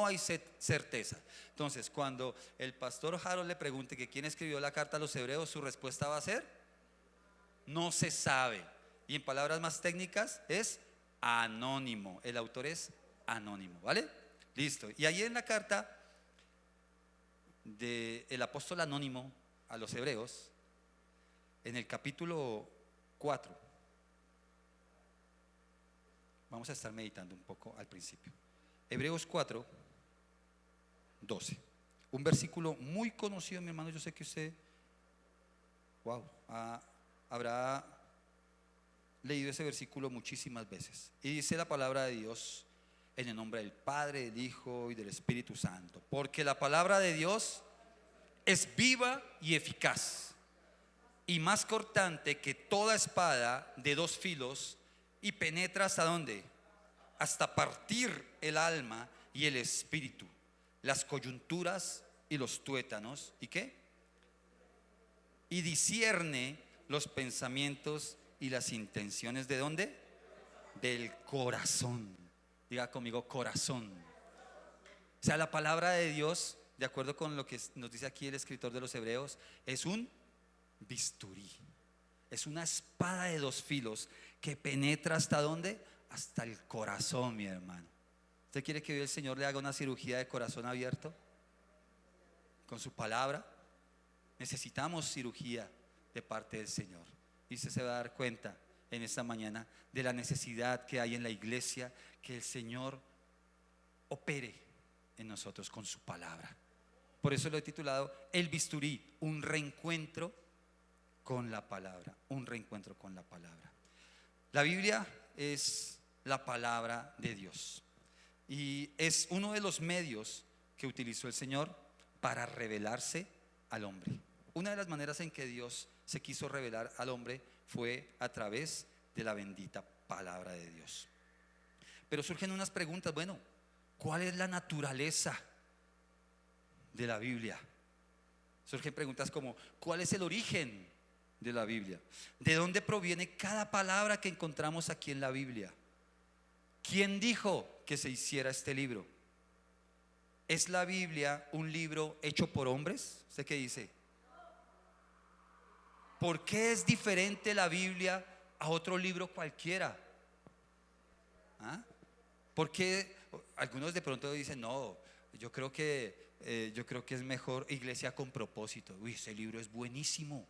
no hay certeza. Entonces, cuando el pastor Harold le pregunte que quién escribió la carta a los hebreos, su respuesta va a ser: no se sabe. Y en palabras más técnicas es anónimo. El autor es anónimo, ¿vale? Listo. Y ahí en la carta del apóstol anónimo a los hebreos, en el capítulo 4, vamos a estar meditando un poco al principio. Hebreos 4, 12. Un versículo muy conocido, mi hermano. Yo sé que usted, wow, habrá leído ese versículo muchísimas veces. Y dice la palabra de Dios: en el nombre del Padre, del Hijo y del Espíritu Santo. Porque la palabra de Dios es viva y eficaz, y más cortante que toda espada de dos filos, y penetra ¿hasta dónde? Hasta partir el alma y el espíritu, las coyunturas y los tuétanos. ¿Y qué? Y discierne los pensamientos y las intenciones ¿de dónde? Del corazón. Diga conmigo: corazón. O sea, la palabra de Dios, de acuerdo con lo que nos dice aquí el escritor de los Hebreos, es un bisturí, es una espada de dos filos que penetra ¿hasta dónde? Hasta el corazón, mi hermano. ¿Usted quiere que hoy el Señor le haga una cirugía de corazón abierto con su palabra? Necesitamos cirugía de parte del Señor. Y usted se va a dar cuenta en esta mañana de la necesidad que hay en la iglesia, que el Señor opere en nosotros con su palabra. Por eso lo he titulado El bisturí, un reencuentro con la palabra. Un reencuentro con la palabra. La Biblia es la palabra de Dios, y es uno de los medios que utilizó el Señor para revelarse al hombre. Una de las maneras en que Dios se quiso revelar al hombre fue a través de la bendita palabra de Dios. Pero surgen unas preguntas. Bueno, ¿cuál es la naturaleza de la Biblia? Surgen preguntas como: ¿cuál es el origen de la Biblia? ¿De dónde proviene cada palabra que encontramos aquí en la Biblia? ¿Quién dijo que se hiciera este libro? ¿Es la Biblia un libro hecho por hombres? ¿Usted qué dice? ¿Por qué es diferente la Biblia a otro libro cualquiera? ¿Ah? ¿Por qué algunos de pronto dicen: no, yo creo que es mejor Iglesia con Propósito? Uy, ese libro es buenísimo.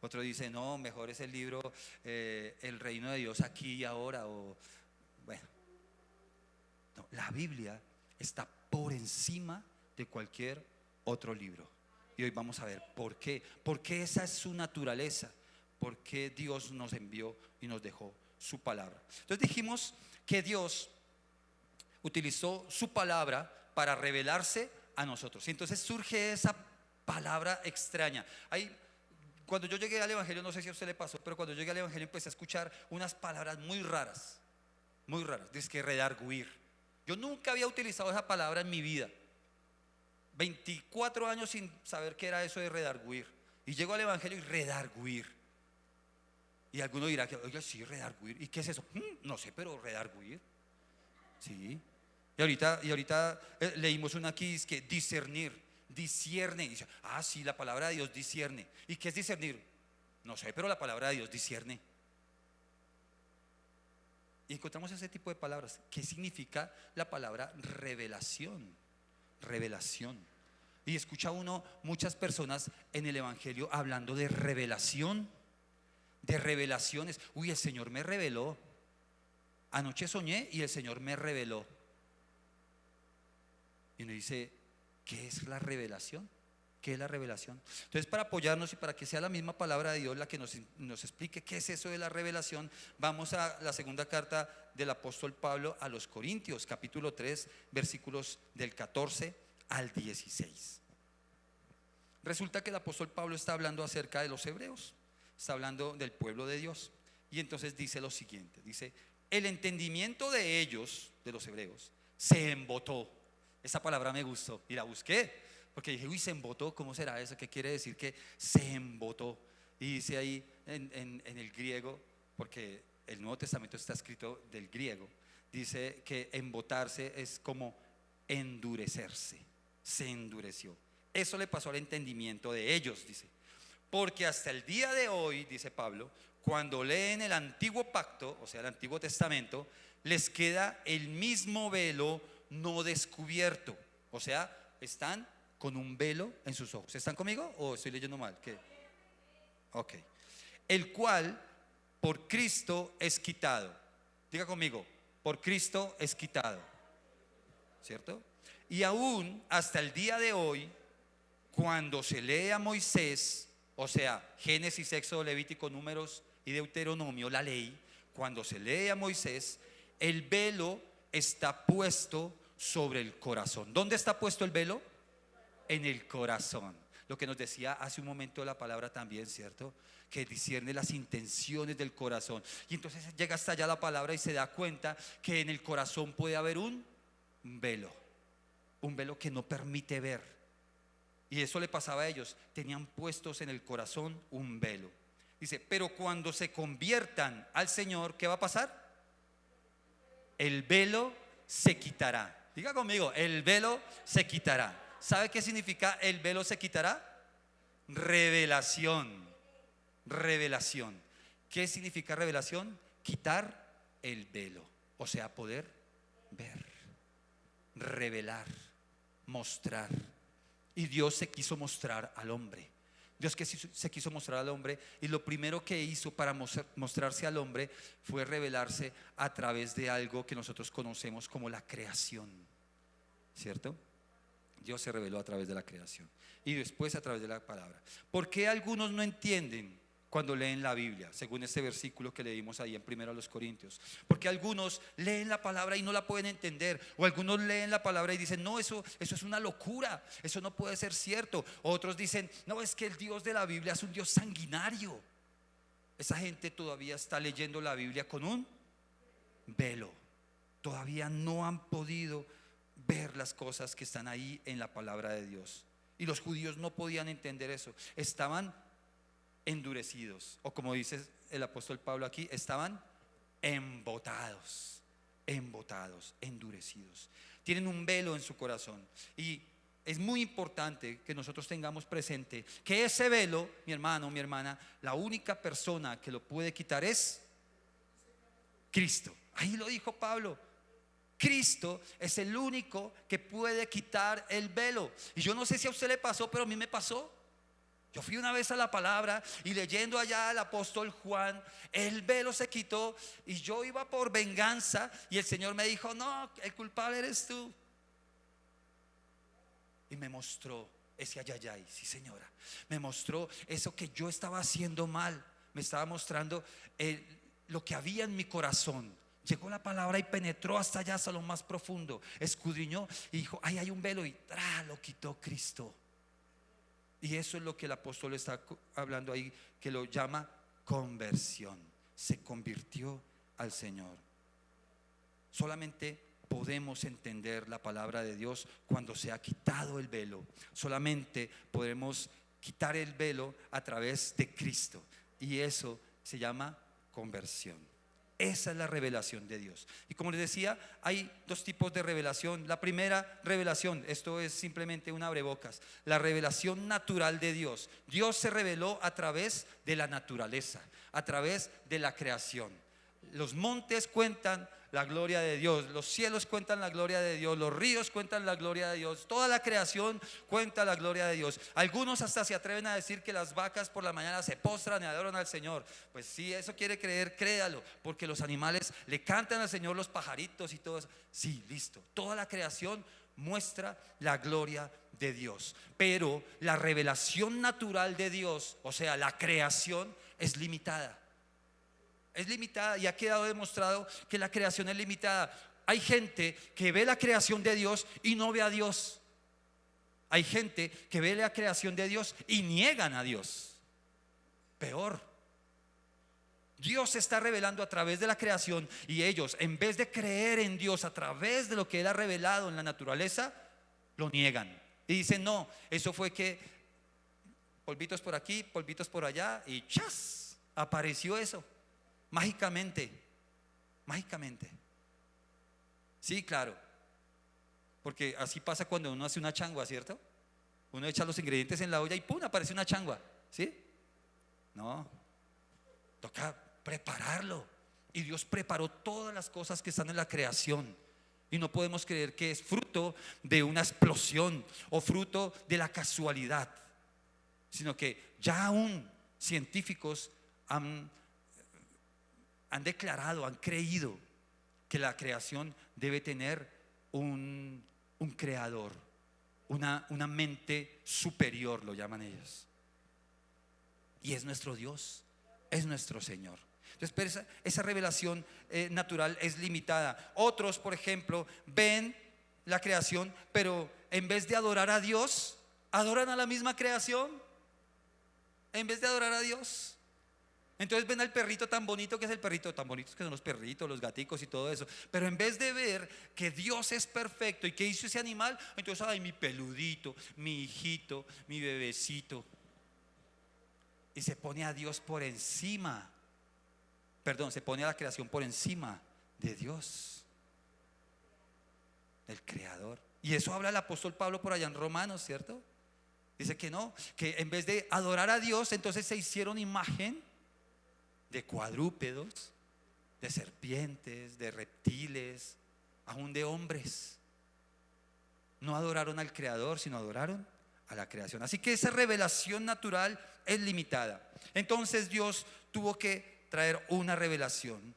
Otro dice: no, mejor es el libro El Reino de Dios aquí y ahora. O bueno, no, la Biblia está por encima de cualquier otro libro. Y hoy vamos a ver por qué. Porque esa es su naturaleza. Porque Dios nos envió y nos dejó su palabra. Entonces dijimos que Dios utilizó su palabra para revelarse a nosotros. Y entonces surge esa palabra extraña. Cuando yo llegué al Evangelio, no sé si a usted le pasó, pero cuando llegué al Evangelio empecé a escuchar unas palabras muy raras. Muy raras. Dice que redarguir. Yo nunca había utilizado esa palabra en mi vida. 24 años sin saber qué era eso de redarguir. Y llego al Evangelio y redarguir. Y alguno dirá que: oiga, sí, redarguir. ¿Y qué es eso? No sé, pero redarguir. Sí. Y ahorita leímos una aquí, es que discernir. Discierne. Y dice: ah, sí, la palabra de Dios discierne. ¿Y qué es discernir? No sé, pero la palabra de Dios discierne. Y encontramos ese tipo de palabras. ¿Qué significa la palabra revelación? Revelación. Y escucha uno muchas personas en el Evangelio hablando de revelación, de revelaciones. Uy, el Señor me reveló. Anoche soñé y el Señor me reveló. Y uno dice: ¿qué es la revelación? ¿Qué es la revelación? Entonces, para apoyarnos y para que sea la misma palabra de Dios la que nos explique qué es eso de la revelación, vamos a la segunda carta del apóstol Pablo a los Corintios, capítulo 3, versículos del 14 al 16. Resulta que el apóstol Pablo está hablando acerca de los hebreos, está hablando del pueblo de Dios. Y entonces dice lo siguiente: dice: el entendimiento de ellos, de los hebreos, se embotó. Esa palabra me gustó y la busqué, porque dije: uy, se embotó, ¿cómo será eso? ¿Qué quiere decir que se embotó? Y dice ahí en el griego, porque el Nuevo Testamento está escrito del griego, dice que embotarse es como endurecerse. Se endureció. Eso le pasó al entendimiento de ellos, dice. Porque hasta el día de hoy, dice Pablo, cuando leen el antiguo pacto, o sea, el Antiguo Testamento, les queda el mismo velo no descubierto. O sea, están con un velo en sus ojos. ¿Están conmigo o estoy leyendo mal? ¿Qué? Ok. El cual por Cristo es quitado. Diga conmigo, por Cristo es quitado. ¿Cierto? Y aún hasta el día de hoy, cuando se lee a Moisés, o sea, Génesis, Éxodo, Levítico, Números y Deuteronomio, la ley, cuando se lee a Moisés, el velo está puesto sobre el corazón. ¿Dónde está puesto el velo? En el corazón. Lo que nos decía hace un momento la palabra también, ¿cierto? Que discierne las intenciones del corazón. Y entonces llega hasta allá la palabra y se da cuenta que en el corazón puede haber un velo que no permite ver. Y eso le pasaba a ellos, tenían puestos en el corazón un velo. Dice, pero cuando se conviertan al Señor, ¿qué va a pasar? El velo se quitará. Diga conmigo, el velo se quitará. ¿Sabe qué significa el velo se quitará? Revelación. Revelación. ¿Qué significa revelación? Quitar el velo, o sea, poder ver, revelar, mostrar. Y Dios se quiso mostrar al hombre. Dios que se quiso mostrar al hombre, y lo primero que hizo para mostrarse al hombre fue revelarse a través de algo que nosotros conocemos como la creación, ¿cierto? Dios se reveló a través de la creación y después a través de la palabra. ¿Por qué algunos no entienden cuando leen la Biblia? Según este versículo que leímos ahí en 1 Corintios. Porque algunos leen la palabra y no la pueden entender, o algunos leen la palabra y dicen, no, eso es una locura, eso no puede ser cierto. Otros dicen, no, es que el Dios de la Biblia es un Dios sanguinario. Esa gente todavía está leyendo la Biblia con un velo. Todavía no han podido ver las cosas que están ahí en la palabra de Dios. Y los judíos no podían entender eso. Estaban endurecidos, o como dice el apóstol Pablo aquí, estaban embotados, endurecidos. Tienen un velo en su corazón. Y es muy importante que nosotros tengamos presente que ese velo, mi hermano, mi hermana, la única persona que lo puede quitar es Cristo. Ahí lo dijo Pablo. Cristo es el único que puede quitar el velo. Y yo no sé si a usted le pasó, pero a mí me pasó. Yo fui una vez a la palabra y leyendo allá al apóstol Juan, el velo se quitó y yo iba por venganza y el Señor me dijo, no, el culpable eres tú. Y me mostró ese ayayay, sí señora, me mostró eso que yo estaba haciendo mal. Me estaba mostrando lo que había en mi corazón. Llegó la palabra y penetró hasta allá, hasta lo más profundo. Escudriñó y dijo, ahí hay un velo, y lo quitó Cristo. Y eso es lo que el apóstol está hablando ahí, que lo llama conversión. Se convirtió al Señor. Solamente podemos entender la palabra de Dios cuando se ha quitado el velo. Solamente podemos quitar el velo a través de Cristo. Y eso se llama conversión. Esa es la revelación de Dios. Y como les decía, hay dos tipos de revelación. La primera revelación, esto es simplemente un abrebocas, la revelación natural de Dios. Dios se reveló a través de la naturaleza, a través de la creación. Los montes cuentan la gloria de Dios, los cielos cuentan la gloria de Dios, los ríos cuentan la gloria de Dios, toda la creación cuenta la gloria de Dios. Algunos hasta se atreven a decir que las vacas por la mañana se postran y adoran al Señor. Pues si eso quiere creer, créalo, porque los animales le cantan al Señor, los pajaritos y todo eso. Sí, listo, toda la creación muestra la gloria de Dios. Pero la revelación natural de Dios, o sea, la creación, es limitada. Es limitada y ha quedado demostrado que la creación es limitada. Hay gente que ve la creación de Dios y no ve a Dios. Hay gente que ve la creación de Dios y niegan a Dios. Peor. Dios se está revelando a través de la creación y ellos, en vez de creer en Dios a través de lo que Él ha revelado en la naturaleza, lo niegan. Y dicen, no, eso fue que polvitos por aquí, polvitos por allá y ¡chas! Apareció eso. Mágicamente. Sí, claro. Porque así pasa cuando uno hace una changua, ¿cierto? Uno echa los ingredientes en la olla y ¡pum! Aparece una changua, ¿sí? No, toca prepararlo. Y Dios preparó todas las cosas que están en la creación. Y no podemos creer que es fruto de una explosión o fruto de la casualidad, sino que ya aún científicos han declarado, han creído que la creación debe tener un creador, una mente superior, lo llaman ellos. Y es nuestro Dios, es nuestro Señor. Entonces, pero esa revelación natural es limitada. Otros, por ejemplo, ven la creación, pero en vez de adorar a Dios, adoran a la misma creación. En vez de adorar a Dios, entonces ven al perrito tan bonito que es el perrito, tan bonitos que son los perritos, los gaticos y todo eso. Pero en vez de ver que Dios es perfecto y que hizo ese animal, entonces, ay, mi peludito, mi hijito, mi bebecito. Y se pone a Dios por encima. Perdón, se pone a la creación por encima de Dios, del Creador. Y eso habla el apóstol Pablo por allá en Romanos, ¿cierto? Dice que no, que en vez de adorar a Dios, entonces se hicieron imagen de cuadrúpedos, de serpientes, de reptiles, aún de hombres. No adoraron al Creador, sino adoraron a la creación. Así que esa revelación natural es limitada. Entonces Dios tuvo que traer una revelación,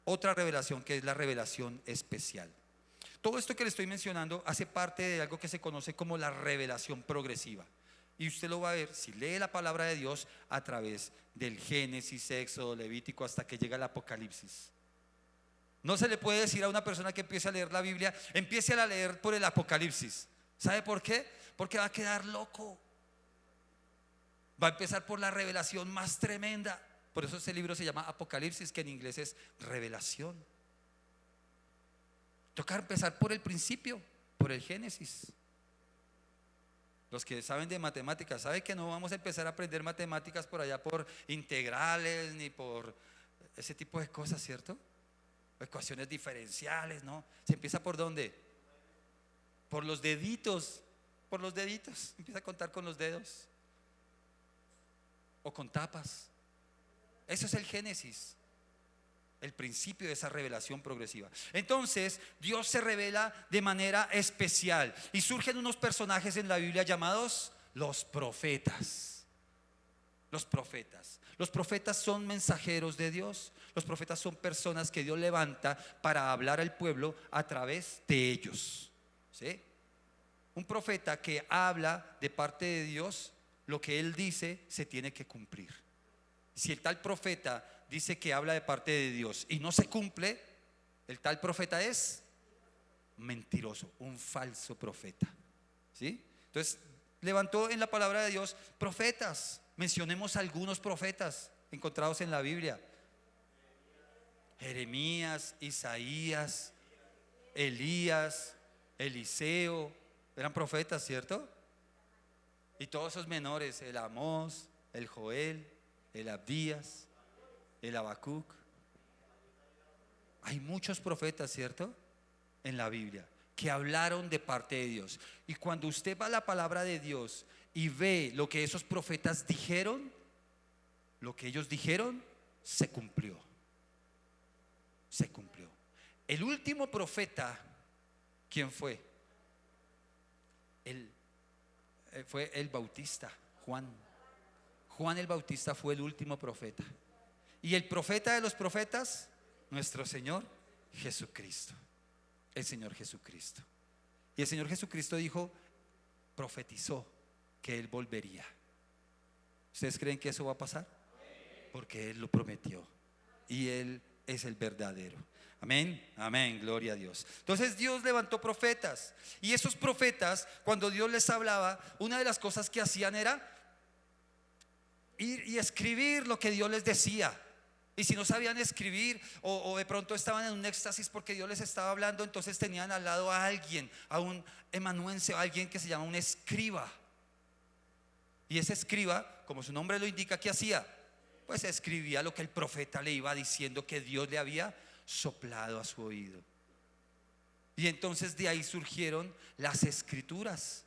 otra revelación, que es la revelación especial. Todo esto que le estoy mencionando hace parte de algo que se conoce como la revelación progresiva. Y usted lo va a ver si lee la palabra de Dios a través del Génesis, Éxodo, Levítico, hasta que llega el Apocalipsis. No se le puede decir a una persona que empiece a leer la Biblia, empiece a leer por el Apocalipsis. ¿Sabe por qué? Porque va a quedar loco. Va a empezar por la revelación más tremenda. Por eso ese libro se llama Apocalipsis, que en inglés es revelación. Toca empezar por el principio, por el Génesis. Los que saben de matemáticas saben que no vamos a empezar a aprender matemáticas por allá por integrales ni por ese tipo de cosas, ¿cierto? Ecuaciones diferenciales, ¿no? Se empieza por ¿dónde? Por los deditos, empieza a contar con los dedos o con tapas. Eso es el Génesis, el principio de esa revelación progresiva. Entonces Dios se revela de manera especial y surgen unos personajes en la Biblia llamados los profetas. Los profetas son mensajeros de Dios. Los profetas son personas que Dios levanta para hablar al pueblo a través de ellos, ¿sí? Un profeta que habla de parte de Dios, lo que él dice se tiene que cumplir. Si el tal profeta dice que habla de parte de Dios y no se cumple, el tal profeta es mentiroso, un falso profeta, ¿sí? Entonces levantó en la palabra de Dios profetas. Mencionemos algunos profetas encontrados en la Biblia: Jeremías, Isaías, Elías, Eliseo. Eran profetas, ¿cierto? Y todos esos menores: el Amós, el Joel, el Abdías, el Habacuc. Hay muchos profetas, ¿cierto?, en la Biblia que hablaron de parte de Dios. Y cuando usted va a la palabra de Dios y ve lo que esos profetas dijeron, lo que ellos dijeron se cumplió. Se cumplió. El último profeta, ¿quién fue? Fue el Bautista, Juan. Juan el Bautista fue el último profeta. Y el profeta de los profetas, nuestro Señor Jesucristo. El Señor Jesucristo. Y el Señor Jesucristo dijo, profetizó que Él volvería. ¿Ustedes creen que eso va a pasar? Porque Él lo prometió y Él es el verdadero. Amén, amén, gloria a Dios. Entonces Dios levantó profetas, y esos profetas, cuando Dios les hablaba, una de las cosas que hacían era ir y escribir lo que Dios les decía. Y si no sabían escribir o de pronto estaban en un éxtasis porque Dios les estaba hablando, entonces tenían al lado a alguien, a un emanuense, a alguien que se llama un escriba. Y ese escriba, como su nombre lo indica, ¿qué hacía? Pues escribía lo que el profeta le iba diciendo que Dios le había soplado a su oído. Y entonces de ahí surgieron las escrituras.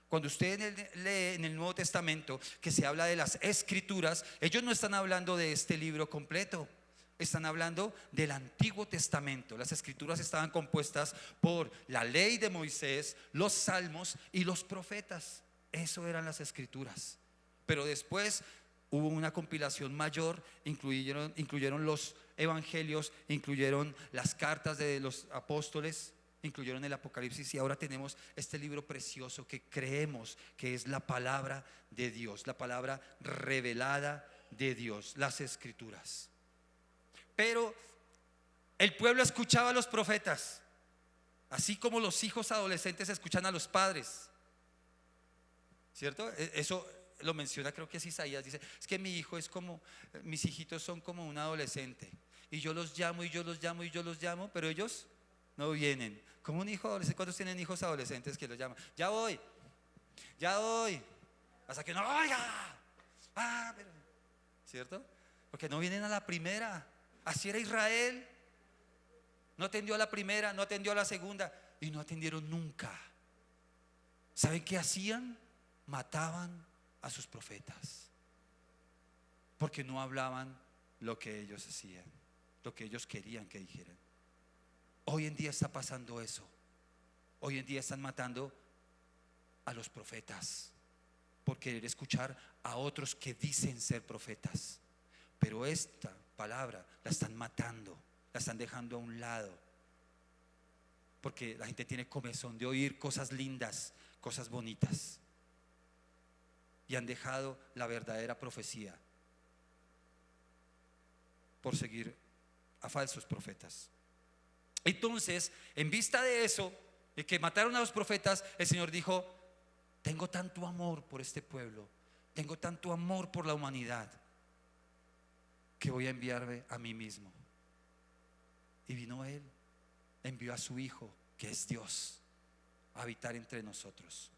Cuando usted lee en el Nuevo Testamento que se habla de las escrituras, ellos no están hablando de este libro completo, están hablando del Antiguo Testamento. Las escrituras estaban compuestas por la ley de Moisés, los salmos y los profetas. Eso eran las escrituras. Pero después hubo una compilación mayor, incluyeron los evangelios, incluyeron las cartas de los apóstoles, incluyeron el Apocalipsis, y ahora tenemos este libro precioso que creemos que es la palabra de Dios, la palabra revelada de Dios, las escrituras. Pero el pueblo escuchaba a los profetas, así como los hijos adolescentes escuchan a los padres, ¿cierto? Eso lo menciona, creo que es Isaías, dice, es que mi hijo es como, mis hijitos son como un adolescente, y yo los llamo y yo los llamo y yo los llamo, pero ellos no vienen. Como un hijo adolescente. ¿Cuántos tienen hijos adolescentes que los llaman? Ya voy, hasta que no, oiga, ¿cierto? Porque no vienen a la primera. Así era Israel. No atendió a la primera, no atendió a la segunda y no atendieron nunca. ¿Saben qué hacían? Mataban a sus profetas, porque no hablaban lo que ellos hacían, lo que ellos querían que dijeran. Hoy en día está pasando eso. Hoy en día están matando a los profetas por querer escuchar a otros que dicen ser profetas. Pero esta palabra la están matando, la están dejando a un lado, porque la gente tiene comezón de oír cosas lindas, cosas bonitas, y han dejado la verdadera profecía por seguir a falsos profetas. Entonces, en vista de eso, de que mataron a los profetas, el Señor dijo: tengo tanto amor por este pueblo, tengo tanto amor por la humanidad, que voy a enviarme a mí mismo. Y vino Él, envió a su Hijo, que es Dios, a habitar entre nosotros.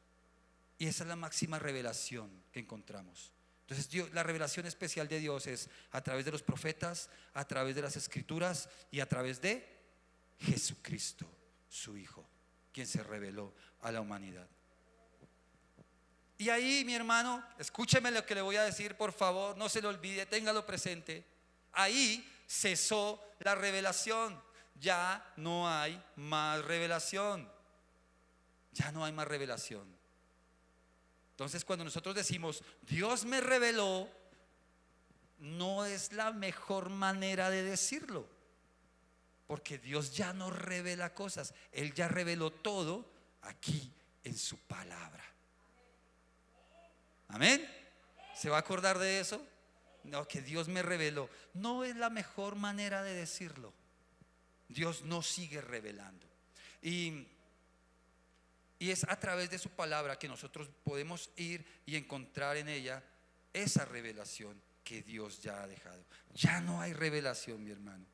Y esa es la máxima revelación que encontramos. Entonces Dios, la revelación especial de Dios es a través de los profetas, a través de las escrituras y a través de Jesucristo, su Hijo, quien se reveló a la humanidad. Y ahí, mi hermano, escúcheme lo que le voy a decir, por favor, no se lo olvide, téngalo presente. Ahí cesó la revelación. Ya no hay más revelación. Ya no hay más revelación. Entonces, cuando nosotros decimos Dios me reveló, no es la mejor manera de decirlo, porque Dios ya no revela cosas. Él ya reveló todo aquí en su palabra. Amén. ¿Se va a acordar de eso? No, que Dios me reveló. No es la mejor manera de decirlo. Dios no sigue revelando. Y es a través de su palabra que nosotros podemos ir y encontrar en ella esa revelación que Dios ya ha dejado. Ya no hay revelación, mi hermano.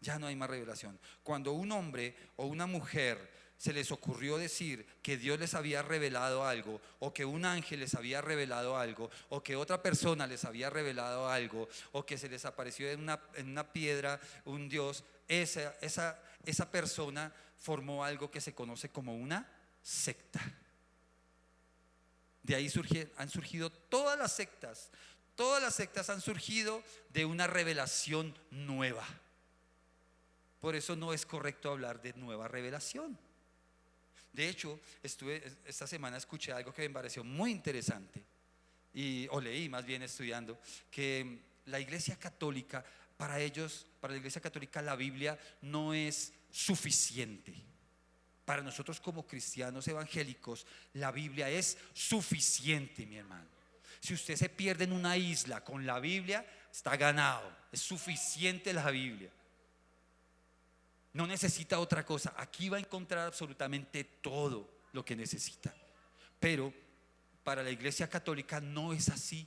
Ya no hay más revelación. Cuando un hombre o una mujer se les ocurrió decir que Dios les había revelado algo, o que un ángel les había revelado algo, o que otra persona les había revelado algo, o que se les apareció en una piedra un Dios, esa persona formó algo que se conoce como una secta. De ahí han surgido todas las sectas. Todas las sectas han surgido de una revelación nueva. Por eso no es correcto hablar de nueva revelación. De hecho, esta semana escuché algo que me pareció muy interesante, o leí más bien estudiando, que la Iglesia Católica, para la Iglesia Católica, la Biblia no es suficiente. Para nosotros como cristianos evangélicos, la Biblia es suficiente, mi hermano. Si usted se pierde en una isla con la Biblia, está ganado. Es suficiente la Biblia. No necesita otra cosa. Aquí va a encontrar absolutamente todo lo que necesita. Pero para la Iglesia Católica no es así.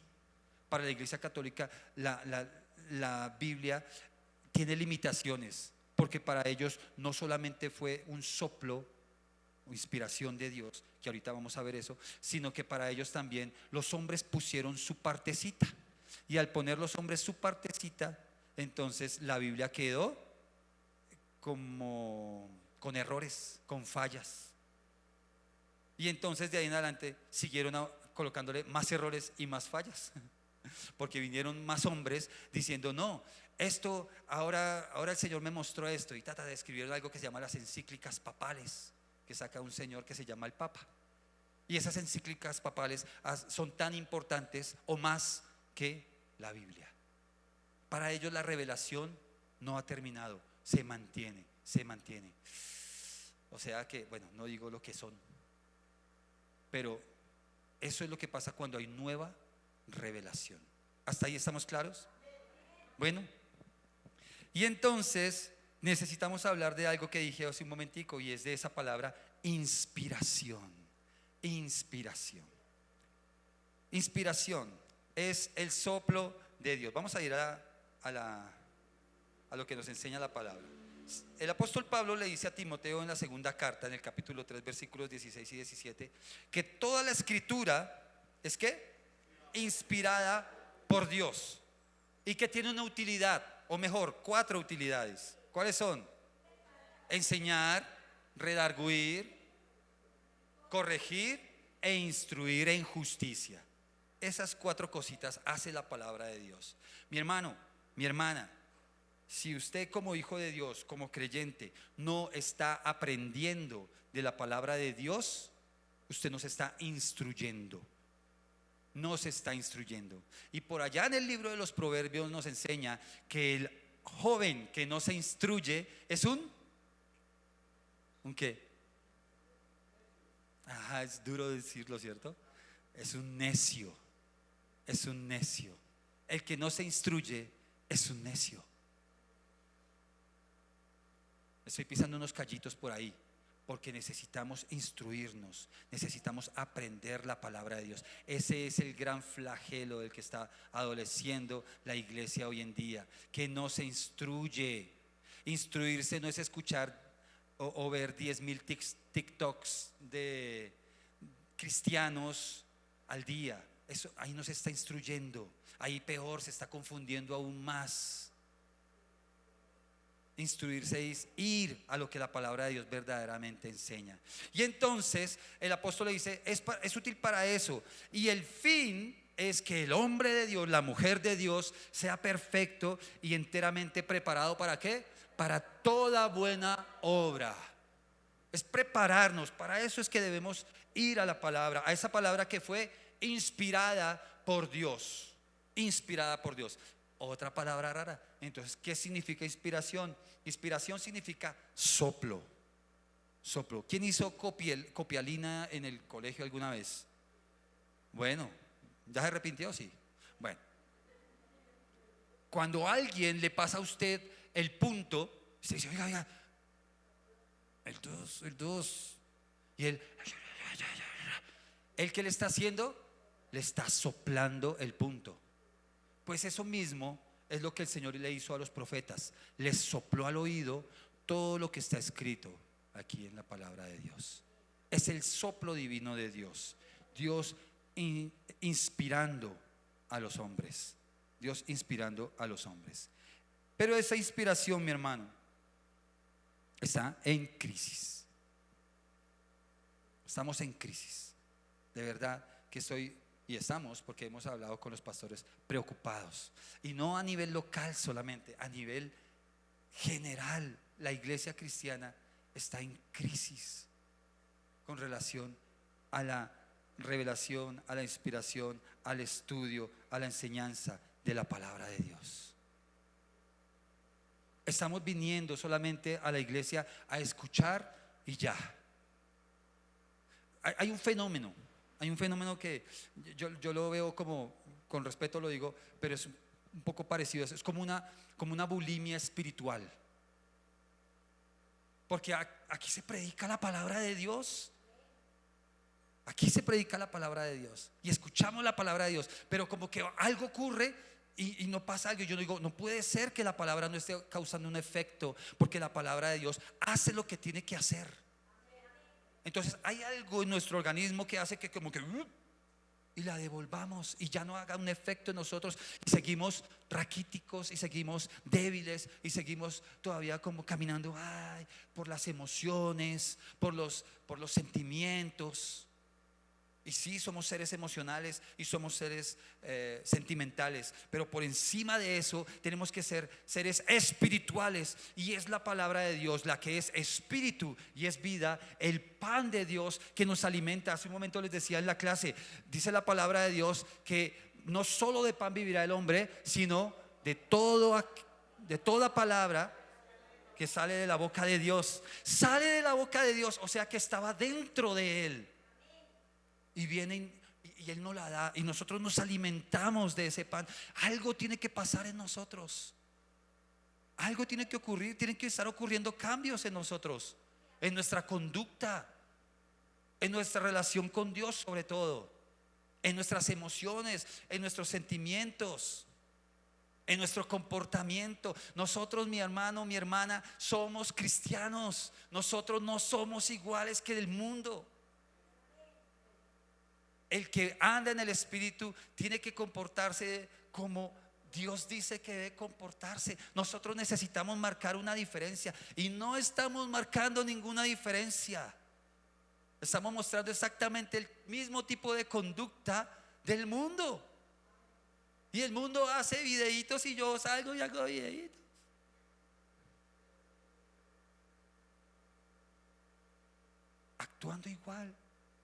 Para la Iglesia Católica la Biblia tiene limitaciones, porque para ellos no solamente fue un soplo o inspiración de Dios, que ahorita vamos a ver eso, sino que para ellos también los hombres pusieron su partecita. Y al poner los hombres su partecita, entonces la Biblia quedó como con errores, con fallas. Y entonces de ahí en adelante siguieron colocándole más errores y más fallas, porque vinieron más hombres diciendo: no, esto ahora el Señor me mostró esto, y trata de escribir algo que se llama las encíclicas papales, que saca un señor que se llama el Papa. Y esas encíclicas papales son tan importantes o más que la Biblia. Para ellos la revelación no ha terminado, se mantiene, se mantiene. O sea que, bueno, no digo lo que son, pero eso es lo que pasa cuando hay nueva revelación. ¿Hasta ahí estamos claros? Bueno, y entonces necesitamos hablar de algo que dije hace un momentico, y es de esa palabra inspiración. Inspiración. Inspiración es el soplo de Dios. Vamos a ir a lo que nos enseña la palabra. El apóstol Pablo le dice a Timoteo en la segunda carta, en el capítulo 3, versículos 16 y 17, que toda la escritura es ¿qué? Inspirada por Dios, y que tiene una utilidad, o mejor, 4 utilidades. ¿Cuáles son? Enseñar, redarguir, corregir e instruir en justicia. Esas 4 cositas hace la palabra de Dios. Mi hermano, mi hermana, si usted como hijo de Dios, como creyente, no está aprendiendo de la palabra de Dios, usted no se está instruyendo. No se está instruyendo. Y por allá en el libro de los Proverbios nos enseña que el joven que no se instruye es ¿un qué? Es duro decirlo, ¿cierto? Es un necio. Es un necio. El que no se instruye es un necio. Estoy pisando unos callitos por ahí, porque necesitamos instruirnos, necesitamos aprender la palabra de Dios. Ese es el gran flagelo del que está adoleciendo la iglesia hoy en día, que no se instruye. Instruirse no es escuchar o ver 10,000 TikToks de cristianos al día. Eso, ahí no se está instruyendo. Ahí peor, se está confundiendo aún más. Instruirse es ir a lo que la palabra de Dios verdaderamente enseña. Y entonces el apóstol le dice: es útil para eso. Y el fin es que el hombre de Dios, la mujer de Dios, sea perfecto y enteramente preparado. ¿Para qué? Para toda buena obra. Es prepararnos. Para eso es que debemos ir a la palabra, a esa palabra que fue inspirada por Dios. Inspirada por Dios. Otra palabra rara. Entonces, ¿qué significa inspiración? Inspiración significa soplo. Soplo. ¿Quién hizo copialina en el colegio alguna vez? Bueno, ¿ya se arrepintió? Sí. Bueno, cuando a alguien le pasa a usted el punto, usted dice: oiga, el 2, y él, ¿qué le está haciendo? Le está soplando el punto. Pues eso mismo es lo que el Señor le hizo a los profetas. Les sopló al oído todo lo que está escrito aquí en la palabra de Dios. Es el soplo divino de Dios. Dios inspirando a los hombres. Dios inspirando a los hombres. Pero esa inspiración, mi hermano, está en crisis. Estamos en crisis. De verdad que estamos, porque hemos hablado con los pastores, preocupados. Y no a nivel local solamente, a nivel general. La iglesia cristiana está en crisis con relación a la revelación, a la inspiración, al estudio, a la enseñanza de la palabra de Dios. Estamos viniendo solamente a la iglesia a escuchar y ya. Hay un fenómeno que yo lo veo como, con respeto lo digo, pero es un poco parecido. Es como una bulimia espiritual. Porque aquí se predica la palabra de Dios. Aquí se predica la palabra de Dios y escuchamos la palabra de Dios, pero como que algo ocurre y no pasa algo. Yo digo: no puede ser que la palabra no esté causando un efecto, porque la palabra de Dios hace lo que tiene que hacer. Entonces hay algo en nuestro organismo que hace que como que y la devolvamos y ya no haga un efecto en nosotros y seguimos raquíticos y seguimos débiles y seguimos todavía como caminando por las emociones, por los sentimientos. Y sí, somos seres emocionales y somos seres sentimentales, pero por encima de eso tenemos que ser seres espirituales, y es la palabra de Dios la que es espíritu y es vida, el pan de Dios que nos alimenta. Hace un momento les decía en la clase, dice la palabra de Dios que no solo de pan vivirá el hombre, sino de toda palabra que sale de la boca de Dios. Sale de la boca de Dios, o sea que estaba dentro de él. Y viene y Él nos la da y nosotros nos alimentamos de ese pan. Algo tiene que pasar en nosotros. Algo tiene que ocurrir. Tienen que estar ocurriendo cambios en nosotros, en nuestra conducta, en nuestra relación con Dios, sobre todo, en nuestras emociones, en nuestros sentimientos, en nuestro comportamiento. Nosotros, mi hermano, mi hermana, somos cristianos. Nosotros no somos iguales que el mundo. El que anda en el Espíritu tiene que comportarse como Dios dice que debe comportarse. Nosotros necesitamos marcar una diferencia y no estamos marcando ninguna diferencia. Estamos mostrando exactamente el mismo tipo de conducta del mundo. Y el mundo hace videitos y yo salgo y hago videitos. Actuando igual.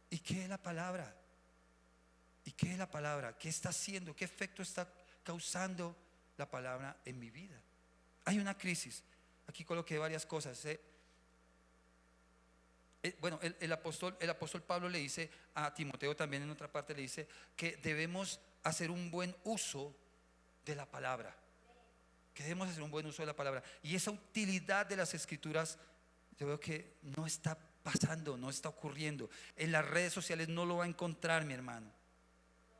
¿Y qué es la palabra? ¿Y qué es la palabra? ¿Qué está haciendo? ¿Qué efecto está causando la palabra en mi vida? Hay una crisis. Aquí coloqué varias cosas. Bueno, el apóstol Pablo le dice a Timoteo también en otra parte, le dice que debemos hacer un buen uso de la palabra. Que debemos hacer un buen uso de la palabra. Y esa utilidad de las escrituras, yo veo que no está pasando, no está ocurriendo. En las redes sociales no lo va a encontrar, mi hermano.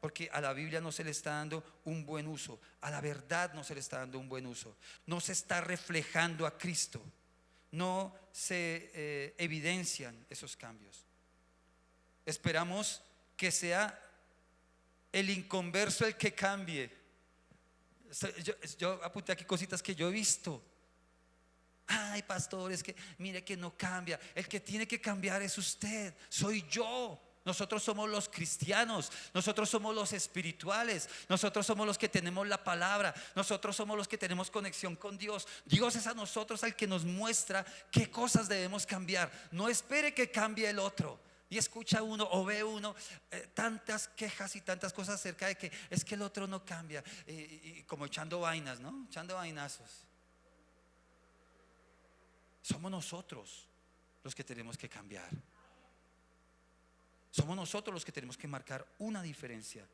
Porque a la Biblia no se le está dando un buen uso, a la verdad no se le está dando un buen uso, no se está reflejando a Cristo, no se evidencian esos cambios. Esperamos que sea el inconverso el que cambie. Yo apunté aquí cositas que yo he visto. Ay, pastor, es que mire que no cambia. El que tiene que cambiar es usted, soy yo. Nosotros somos los cristianos, nosotros somos los espirituales, nosotros somos los que tenemos la palabra, nosotros somos los que tenemos conexión con Dios. Dios es a nosotros al que nos muestra qué cosas debemos cambiar. No espere que cambie el otro. Y escucha uno o ve uno tantas quejas y tantas cosas acerca de que es que el otro no cambia, y como echando vainas, ¿no? Echando vainazos. Somos nosotros los que tenemos que cambiar. Somos nosotros los que tenemos que marcar una diferencia.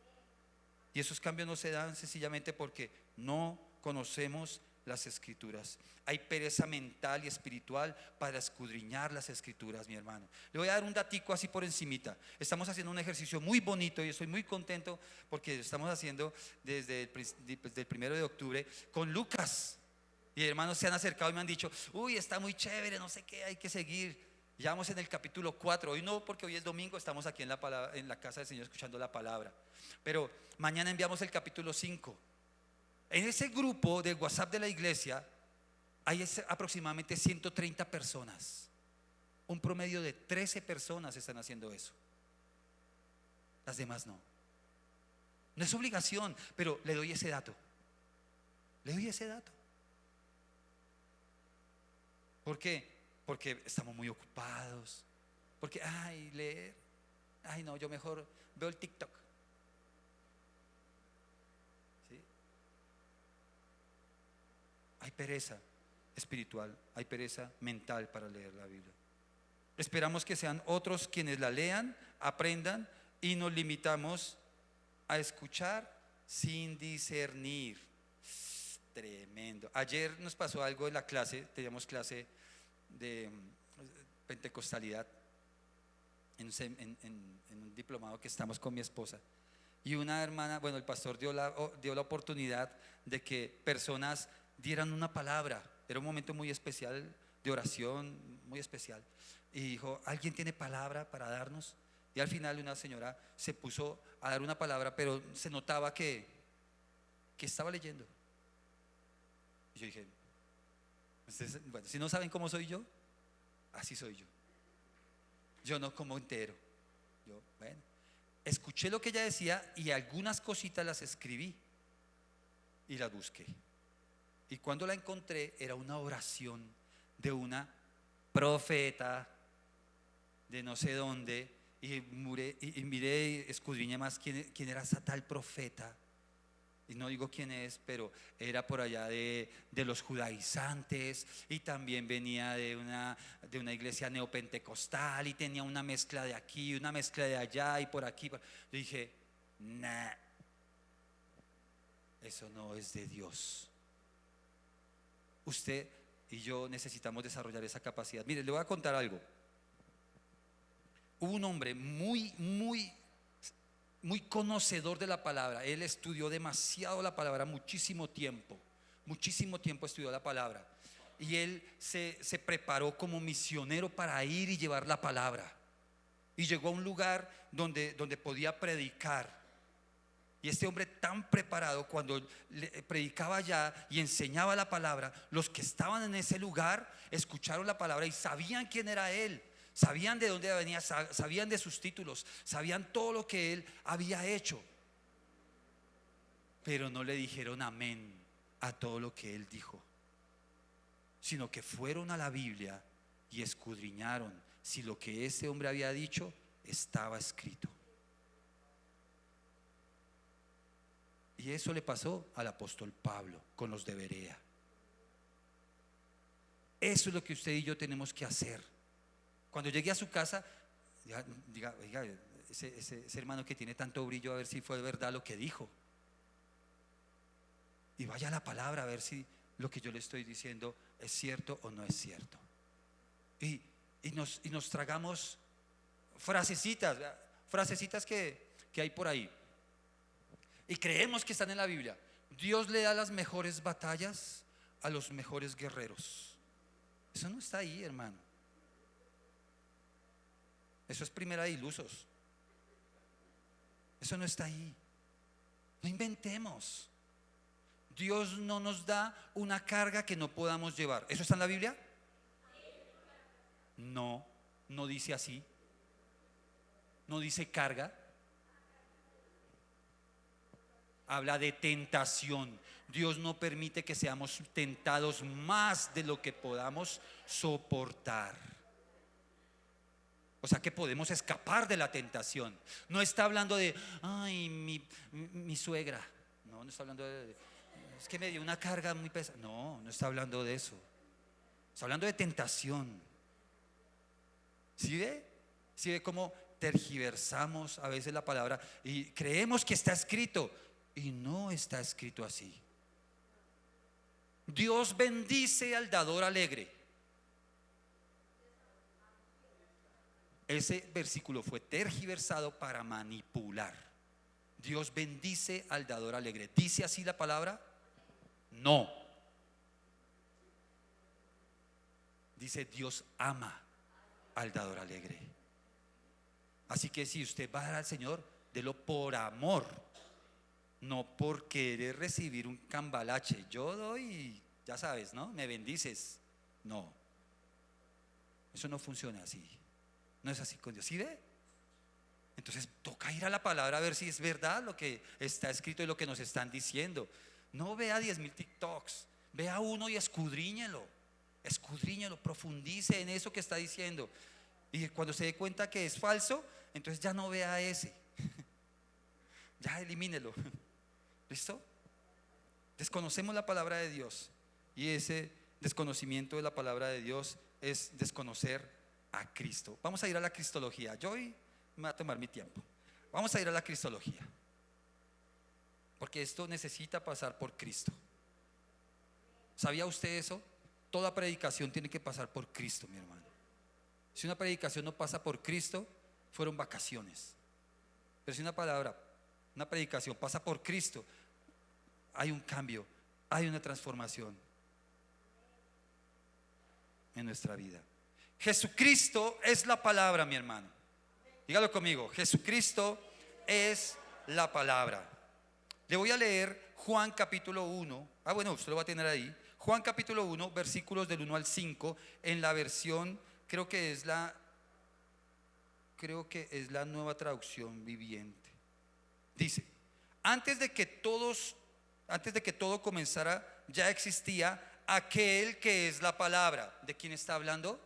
Y esos cambios no se dan sencillamente porque no conocemos las escrituras. Hay pereza mental y espiritual para escudriñar las escrituras, mi hermano. Le voy a dar un datico así por encimita. Estamos haciendo un ejercicio muy bonito y estoy muy contento porque estamos haciendo desde el 1 de octubre con Lucas. Y hermanos se han acercado y me han dicho: uy, está muy chévere, no sé qué, hay que seguir. Ya vamos en el capítulo 4. Hoy no, porque hoy es domingo, estamos aquí en la casa del Señor escuchando la palabra. Pero mañana enviamos el capítulo 5. En ese grupo de WhatsApp de la iglesia hay aproximadamente 130 personas. Un promedio de 13 personas están haciendo eso. Las demás no. No es obligación, pero le doy ese dato. Le doy ese dato. ¿Por qué? Porque estamos muy ocupados. Porque, leer. No, yo mejor veo el TikTok. ¿Sí? Hay pereza espiritual, hay pereza mental para leer la Biblia. Esperamos que sean otros quienes la lean, aprendan, y nos limitamos a escuchar sin discernir. Tremendo. Ayer nos pasó algo en la clase, teníamos clase de pentecostalidad en un diplomado que estamos con mi esposa, y una hermana, bueno, el pastor dio la oportunidad de que personas dieran una palabra. Era un momento muy especial de oración, muy especial, y dijo: ¿alguien tiene palabra para darnos? Y al final una señora se puso a dar una palabra, pero se notaba que estaba leyendo. Y yo dije, ustedes, bueno, si no saben cómo soy yo, así soy yo. Yo no como entero. Yo, bueno, escuché lo que ella decía y algunas cositas las escribí y las busqué. Y cuando la encontré era una oración de una profeta de no sé dónde. Y miré y escudriñé más quién era esa tal profeta. Y no digo quién es, pero era por allá de los judaizantes, y también venía de una iglesia neopentecostal, y tenía una mezcla de aquí, una mezcla de allá, y por aquí. Yo dije, nah, eso no es de Dios. Usted y yo necesitamos desarrollar esa capacidad. Mire, le voy a contar algo. Hubo un hombre muy conocedor de la palabra. Él estudió demasiado la palabra, muchísimo tiempo estudió la palabra. Y él se preparó como misionero para ir y llevar la palabra. Y llegó a un lugar donde podía predicar. Y este hombre tan preparado, cuando predicaba allá y enseñaba la palabra, los que estaban en ese lugar escucharon la palabra y sabían quién era él. Sabían de dónde venía, sabían de sus títulos, sabían todo lo que él había hecho. Pero no le dijeron amén a todo lo que él dijo, sino que fueron a la Biblia y escudriñaron si lo que ese hombre había dicho estaba escrito. Y eso le pasó al apóstol Pablo con los de Berea. Eso es lo que usted y yo tenemos que hacer. Cuando llegue a su casa, diga, oiga, ese hermano que tiene tanto brillo, a ver si fue verdad lo que dijo. Y vaya a la palabra a ver si lo que yo le estoy diciendo es cierto o no es cierto. Y nos tragamos frasecitas que hay por ahí. Y creemos que están en la Biblia. Dios le da las mejores batallas a los mejores guerreros. Eso no está ahí, hermano. Eso es primera de ilusos. Eso no está ahí. No inventemos. Dios no nos da una carga que no podamos llevar. ¿Eso está en la Biblia? No, no dice así. No dice carga. Habla de tentación. Dios no permite que seamos tentados más de lo que podamos soportar. O sea que podemos escapar de la tentación. No está hablando de, ay, mi suegra. No está hablando de, es que me dio una carga muy pesada. No está hablando de eso. Está hablando de tentación. ¿Sí ve? ¿Sí ve cómo tergiversamos a veces la palabra y creemos que está escrito? Y no está escrito así. Dios bendice al dador alegre. Ese versículo fue tergiversado para manipular. Dios bendice al dador alegre. ¿Dice así la palabra? No. Dice Dios ama al dador alegre. Así que si usted va a dar al Señor, délo por amor, no por querer recibir un cambalache. Yo doy, ya sabes, ¿no? Me bendices. No, eso no funciona así. No es así con Dios. ¿Sí ve? Entonces toca ir a la palabra a ver si es verdad lo que está escrito y lo que nos están diciendo. No vea 10,000 TikToks. Vea uno y escudriñelo, profundice en eso que está diciendo. Y cuando se dé cuenta que es falso, entonces ya no vea ese. Ya elimínelo. ¿Listo? Desconocemos la palabra de Dios, y ese desconocimiento de la palabra de Dios es desconocer a Cristo. Vamos a ir a la cristología. Yo hoy me voy a tomar mi tiempo. Vamos a ir a la cristología, porque esto necesita pasar por Cristo. ¿Sabía usted eso? Toda predicación tiene que pasar por Cristo, mi hermano. Si una predicación no pasa por Cristo, fueron vacaciones. Pero si una predicación pasa por Cristo, hay un cambio, hay una transformación en nuestra vida. Jesucristo es la palabra, mi hermano. Dígalo conmigo, Jesucristo es la palabra. Le voy a leer Juan capítulo 1. Bueno, usted lo va a tener ahí. Juan capítulo 1, versículos del 1 al 5, en la versión, creo que es la Nueva Traducción Viviente. Dice: antes de que todo comenzara, ya existía aquel que es la palabra. ¿De quién está hablando?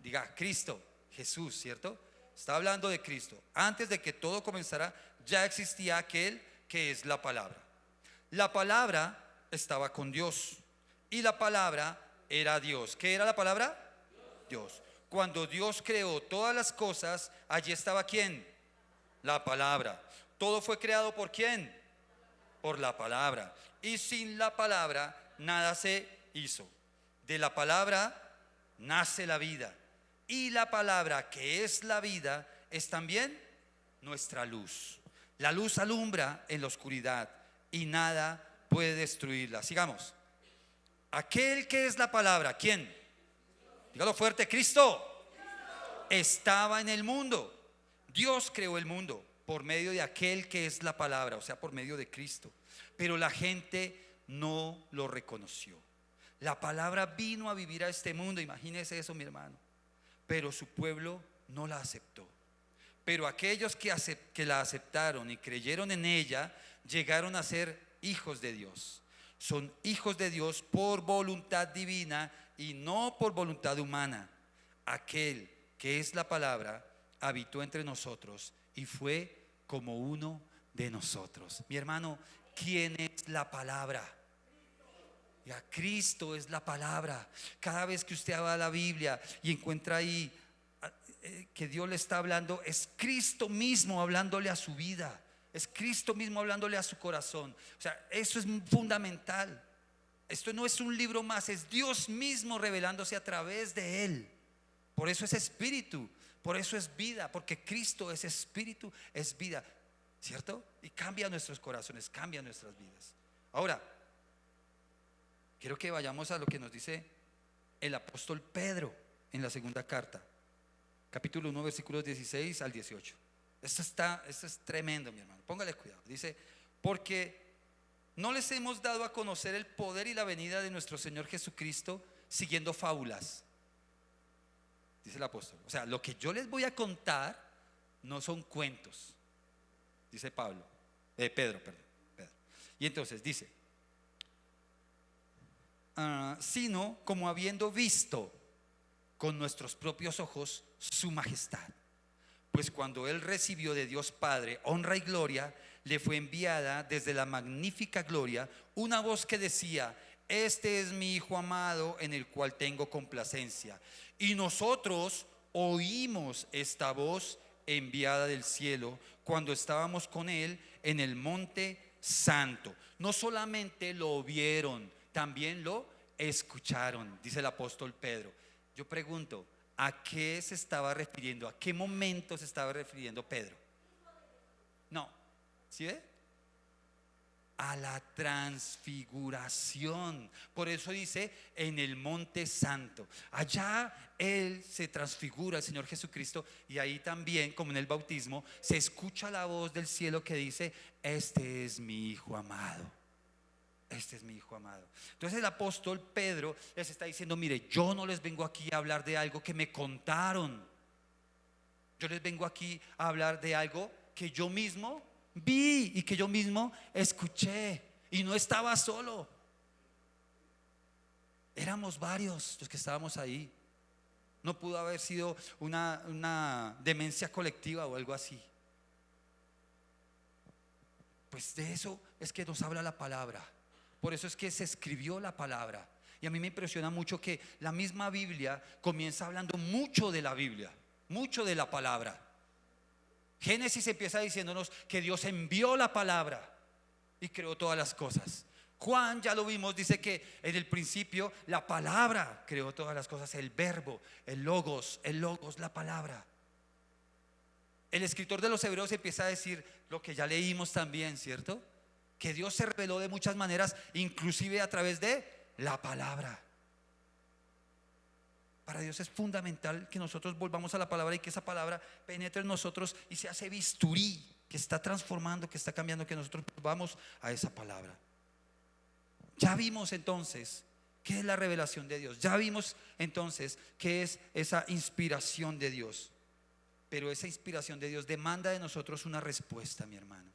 Diga, Cristo, Jesús, ¿cierto? Está hablando de Cristo. Antes de que todo comenzara, ya existía aquel que es la palabra. La palabra estaba con Dios y la palabra era Dios. ¿Qué era la palabra? Dios. Cuando Dios creó todas las cosas, allí estaba ¿quién? La palabra. Todo fue creado ¿por quién? Por la palabra. Y sin la palabra nada se hizo. De la palabra nace la vida. Y la palabra, que es la vida, es también nuestra luz. La luz alumbra en la oscuridad y nada puede destruirla. Sigamos. Aquel que es la palabra, ¿quién? Dígalo fuerte, Cristo. Estaba en el mundo. Dios creó el mundo por medio de aquel que es la palabra, o sea, por medio de Cristo. Pero la gente no lo reconoció. La palabra vino a vivir a este mundo, imagínese eso, mi hermano. Pero su pueblo no la aceptó. Pero aquellos que la aceptaron y creyeron en ella, llegaron a ser hijos de Dios. Son hijos de Dios por voluntad divina y no por voluntad humana. Aquel que es la palabra habitó entre nosotros y fue como uno de nosotros. Mi hermano, ¿quién es la palabra? Ya, Cristo es la palabra. Cada vez que usted va a la Biblia y encuentra ahí que Dios le está hablando, es Cristo mismo hablándole a su vida, es Cristo mismo hablándole a su corazón. O sea, eso es fundamental. Esto no es un libro más, es Dios mismo revelándose a través de él. Por eso es espíritu, por eso es vida, porque Cristo es espíritu, es vida, ¿cierto? Y cambia nuestros corazones, cambia nuestras vidas. Ahora, quiero que vayamos a lo que nos dice el apóstol Pedro en la segunda carta, capítulo 1, versículos 16 al 18. Esto es tremendo, mi hermano, póngale cuidado. Dice: porque no les hemos dado a conocer el poder y la venida de nuestro Señor Jesucristo siguiendo fábulas. Dice el apóstol, o sea, lo que yo les voy a contar no son cuentos, dice Pedro. Y entonces dice: sino como habiendo visto con nuestros propios ojos su majestad. Pues cuando él recibió de Dios Padre honra y gloria, le fue enviada desde la magnífica gloria una voz que decía: este es mi Hijo amado, en el cual tengo complacencia. Y nosotros oímos esta voz enviada del cielo cuando estábamos con él en el monte santo. No solamente lo vieron, también lo escucharon, dice el apóstol Pedro. Yo pregunto, ¿a qué se estaba refiriendo? ¿A qué momento se estaba refiriendo Pedro? No, ¿sí ve? A la transfiguración. Por eso dice en el monte santo. Allá él se transfigura, el Señor Jesucristo, y ahí también, como en el bautismo, se escucha la voz del cielo que dice: este es mi Hijo amado. Este es mi Hijo amado. Entonces el apóstol Pedro les está diciendo: mire, yo no les vengo aquí a hablar de algo que me contaron. Yo les vengo aquí a hablar de algo que yo mismo vi y que yo mismo escuché. Y no estaba solo. Éramos varios los que estábamos ahí. No pudo haber sido una demencia colectiva o algo así. Pues de eso es que nos habla la palabra. Por eso es que se escribió la palabra. Y a mí me impresiona mucho que la misma Biblia comienza hablando mucho de la Biblia, mucho de la palabra. Génesis empieza diciéndonos que Dios envió la palabra y creó todas las cosas. Juan, ya lo vimos, dice que en el principio la palabra creó todas las cosas, el verbo, el logos, la palabra. El escritor de los Hebreos empieza a decir lo que ya leímos también, ¿cierto? Que Dios se reveló de muchas maneras, inclusive a través de la palabra. Para Dios es fundamental que nosotros volvamos a la palabra y que esa palabra penetre en nosotros y se hace bisturí, que está transformando, que está cambiando, que nosotros vamos a esa palabra. Ya vimos entonces qué es la revelación de Dios. Ya vimos entonces qué es esa inspiración de Dios. Pero esa inspiración de Dios demanda de nosotros una respuesta, mi hermano.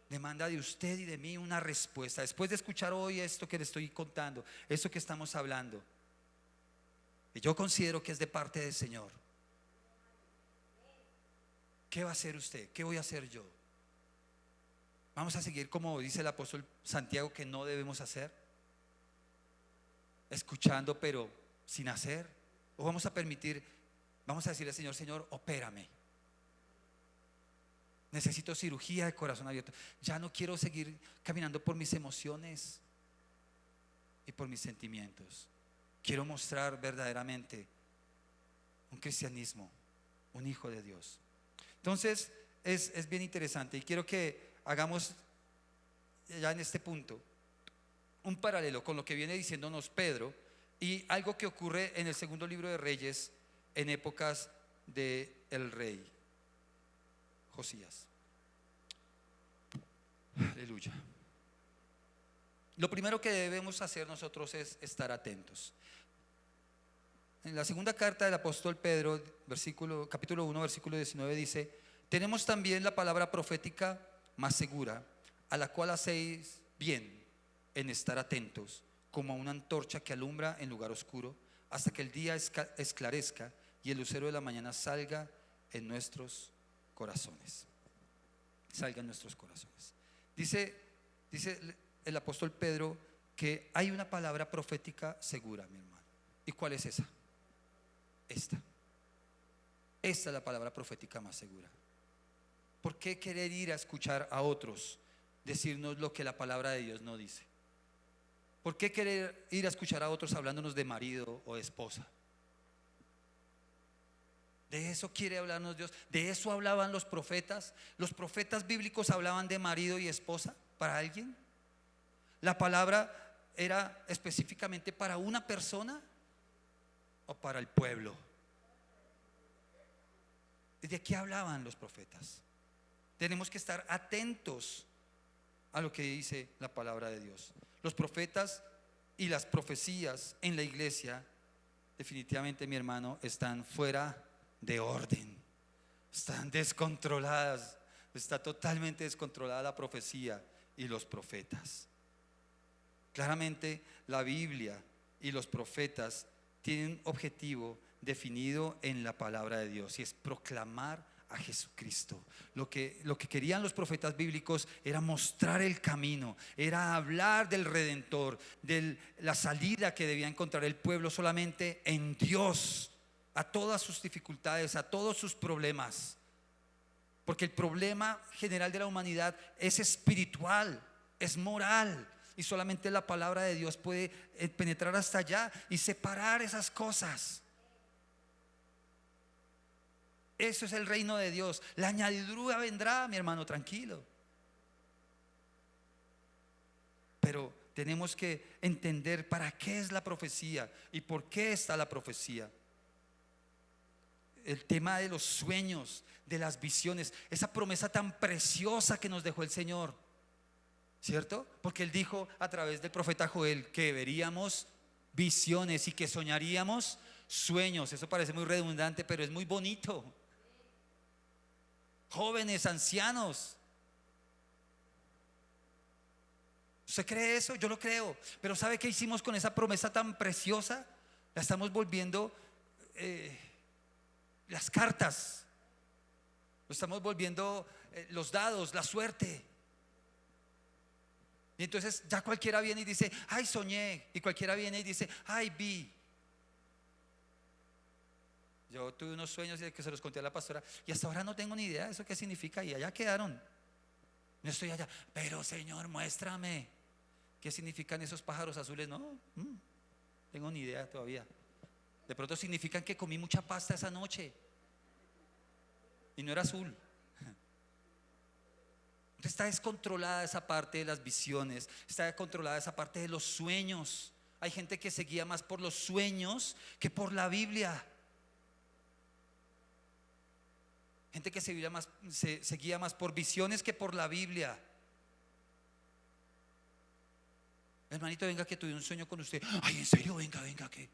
Demanda de usted y de mí una respuesta. Después de escuchar hoy esto que le estoy contando, esto que estamos hablando, y yo considero que es de parte del Señor. ¿Qué va a hacer usted? ¿Qué voy a hacer yo? ¿Vamos a seguir como dice el apóstol Santiago que no debemos hacer? Escuchando pero sin hacer. ¿O vamos a permitir, vamos a decirle al Señor, Señor, opérame? Necesito cirugía de corazón abierto. Ya no quiero seguir caminando por mis emociones y por mis sentimientos. Quiero mostrar verdaderamente un cristianismo, un hijo de Dios. Entonces es bien interesante y quiero que hagamos ya en este punto un paralelo con lo que viene diciéndonos Pedro y algo que ocurre en el segundo libro de Reyes en épocas del rey Josías. Aleluya. Lo primero que debemos hacer nosotros es estar atentos. En la segunda carta del apóstol Pedro, capítulo 1, versículo 19 dice: tenemos también la palabra profética más segura, a la cual hacéis bien en estar atentos, como a una antorcha que alumbra en lugar oscuro, hasta que el día esclarezca y el lucero de la mañana salga en nuestros corazones. Salga en nuestros corazones. Dice el apóstol Pedro que hay una palabra profética segura, mi hermano. ¿Y cuál es esa? Esta es la palabra profética más segura. ¿Por qué querer ir a escuchar a otros decirnos lo que la palabra de Dios no dice? ¿Por qué querer ir a escuchar a otros hablándonos de marido o de esposa? De eso quiere hablarnos Dios. De eso hablaban los profetas. Los profetas bíblicos hablaban de marido y esposa para alguien. La palabra era específicamente para una persona o para el pueblo. ¿De qué hablaban los profetas? Tenemos que estar atentos a lo que dice la palabra de Dios. Los profetas y las profecías en la iglesia, definitivamente, mi hermano, están fuera de orden. Están descontroladas. Está totalmente descontrolada la profecía y los profetas. Claramente la Biblia y los profetas tienen un objetivo definido en la palabra de Dios y es proclamar a Jesucristo. Lo que querían los profetas bíblicos era mostrar el camino, era hablar del Redentor, de la salida que debía encontrar el pueblo solamente en Dios, a todas sus dificultades, a todos sus problemas. Porque el problema general de la humanidad es espiritual, es moral, y solamente la palabra de Dios puede penetrar hasta allá y separar esas cosas. Eso es el reino de Dios. La añadidura vendrá, mi hermano, tranquilo. Pero tenemos que entender para qué es la profecía y por qué está la profecía. El tema de los sueños, de las visiones, esa promesa tan preciosa que nos dejó el Señor, ¿cierto? Porque Él dijo a través del profeta Joel que veríamos visiones y que soñaríamos sueños. Eso parece muy redundante, pero es muy bonito. Jóvenes, ancianos, ¿usted cree eso? Yo lo creo. Pero ¿sabe qué hicimos con esa promesa tan preciosa? La estamos volviendo las cartas. Lo estamos volviendo los dados, la suerte. Y entonces ya cualquiera viene y dice: ay, soñé. Y cualquiera viene y dice: ay, vi. Yo tuve unos sueños que se los conté a la pastora y hasta ahora no tengo ni idea de eso qué significa, y allá quedaron. No estoy allá, pero Señor, muéstrame qué significan esos pájaros azules. No, tengo ni idea todavía. De pronto significan que comí mucha pasta esa noche y no era azul. Entonces está descontrolada esa parte de las visiones, está descontrolada esa parte de los sueños. Hay gente que se guía más por los sueños que por la Biblia. Gente que se guía más por visiones que por la Biblia. Hermanito, venga que tuve un sueño con usted. Ay, ¿en serio? Venga, ¿qué?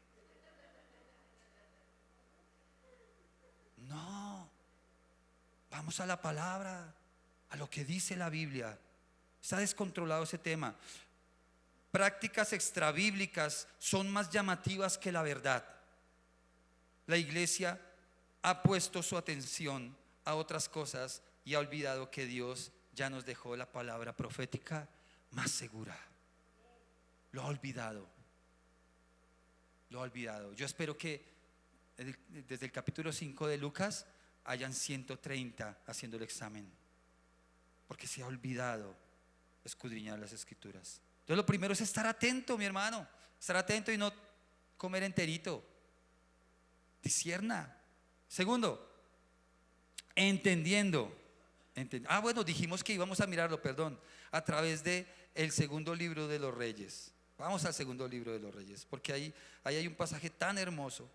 No, vamos a la palabra, a lo que dice la Biblia. Está descontrolado ese tema. Prácticas extrabíblicas son más llamativas que la verdad. La iglesia ha puesto su atención a otras cosas y ha olvidado que Dios ya nos dejó la palabra profética más segura. Lo ha olvidado. Lo ha olvidado. Yo espero que desde el capítulo 5 de Lucas hayan 130 haciendo el examen, porque se ha olvidado escudriñar las escrituras. Entonces lo primero es estar atento, mi hermano, estar atento y no comer enterito. Discierna. Segundo, entendiendo. Bueno, dijimos que íbamos a mirarlo, perdón, a través de el segundo libro de los Reyes. Vamos al segundo libro de los Reyes, porque ahí hay un pasaje tan hermoso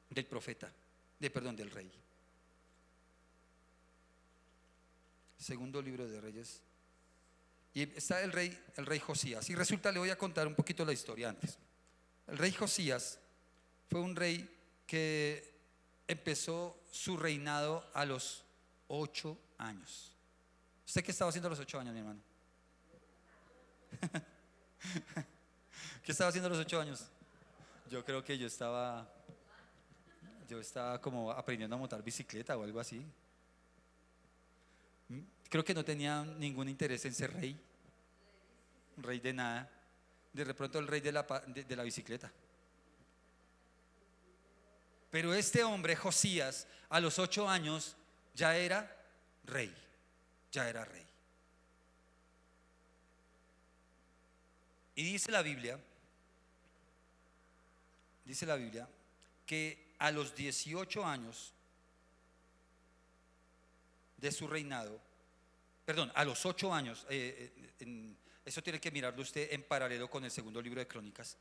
del profeta, del rey. Segundo libro de Reyes. Y está el rey Josías. Y resulta, le voy a contar un poquito la historia antes. El rey Josías fue un rey que empezó su reinado a los 8 años. ¿Usted qué estaba haciendo a los 8 años, mi hermano? ¿Qué estaba haciendo a los 8 años? Yo creo que yo estaba como aprendiendo a montar bicicleta o algo así. Creo que no tenía ningún interés en ser rey. Rey de nada. De pronto el rey de la bicicleta. Pero este hombre, Josías, a los 8 años ya era rey. Ya era rey. Y dice la Biblia que a los 18 años de su reinado, perdón, a los 8 años, eso tiene que mirarlo usted en paralelo con el segundo libro de Crónicas.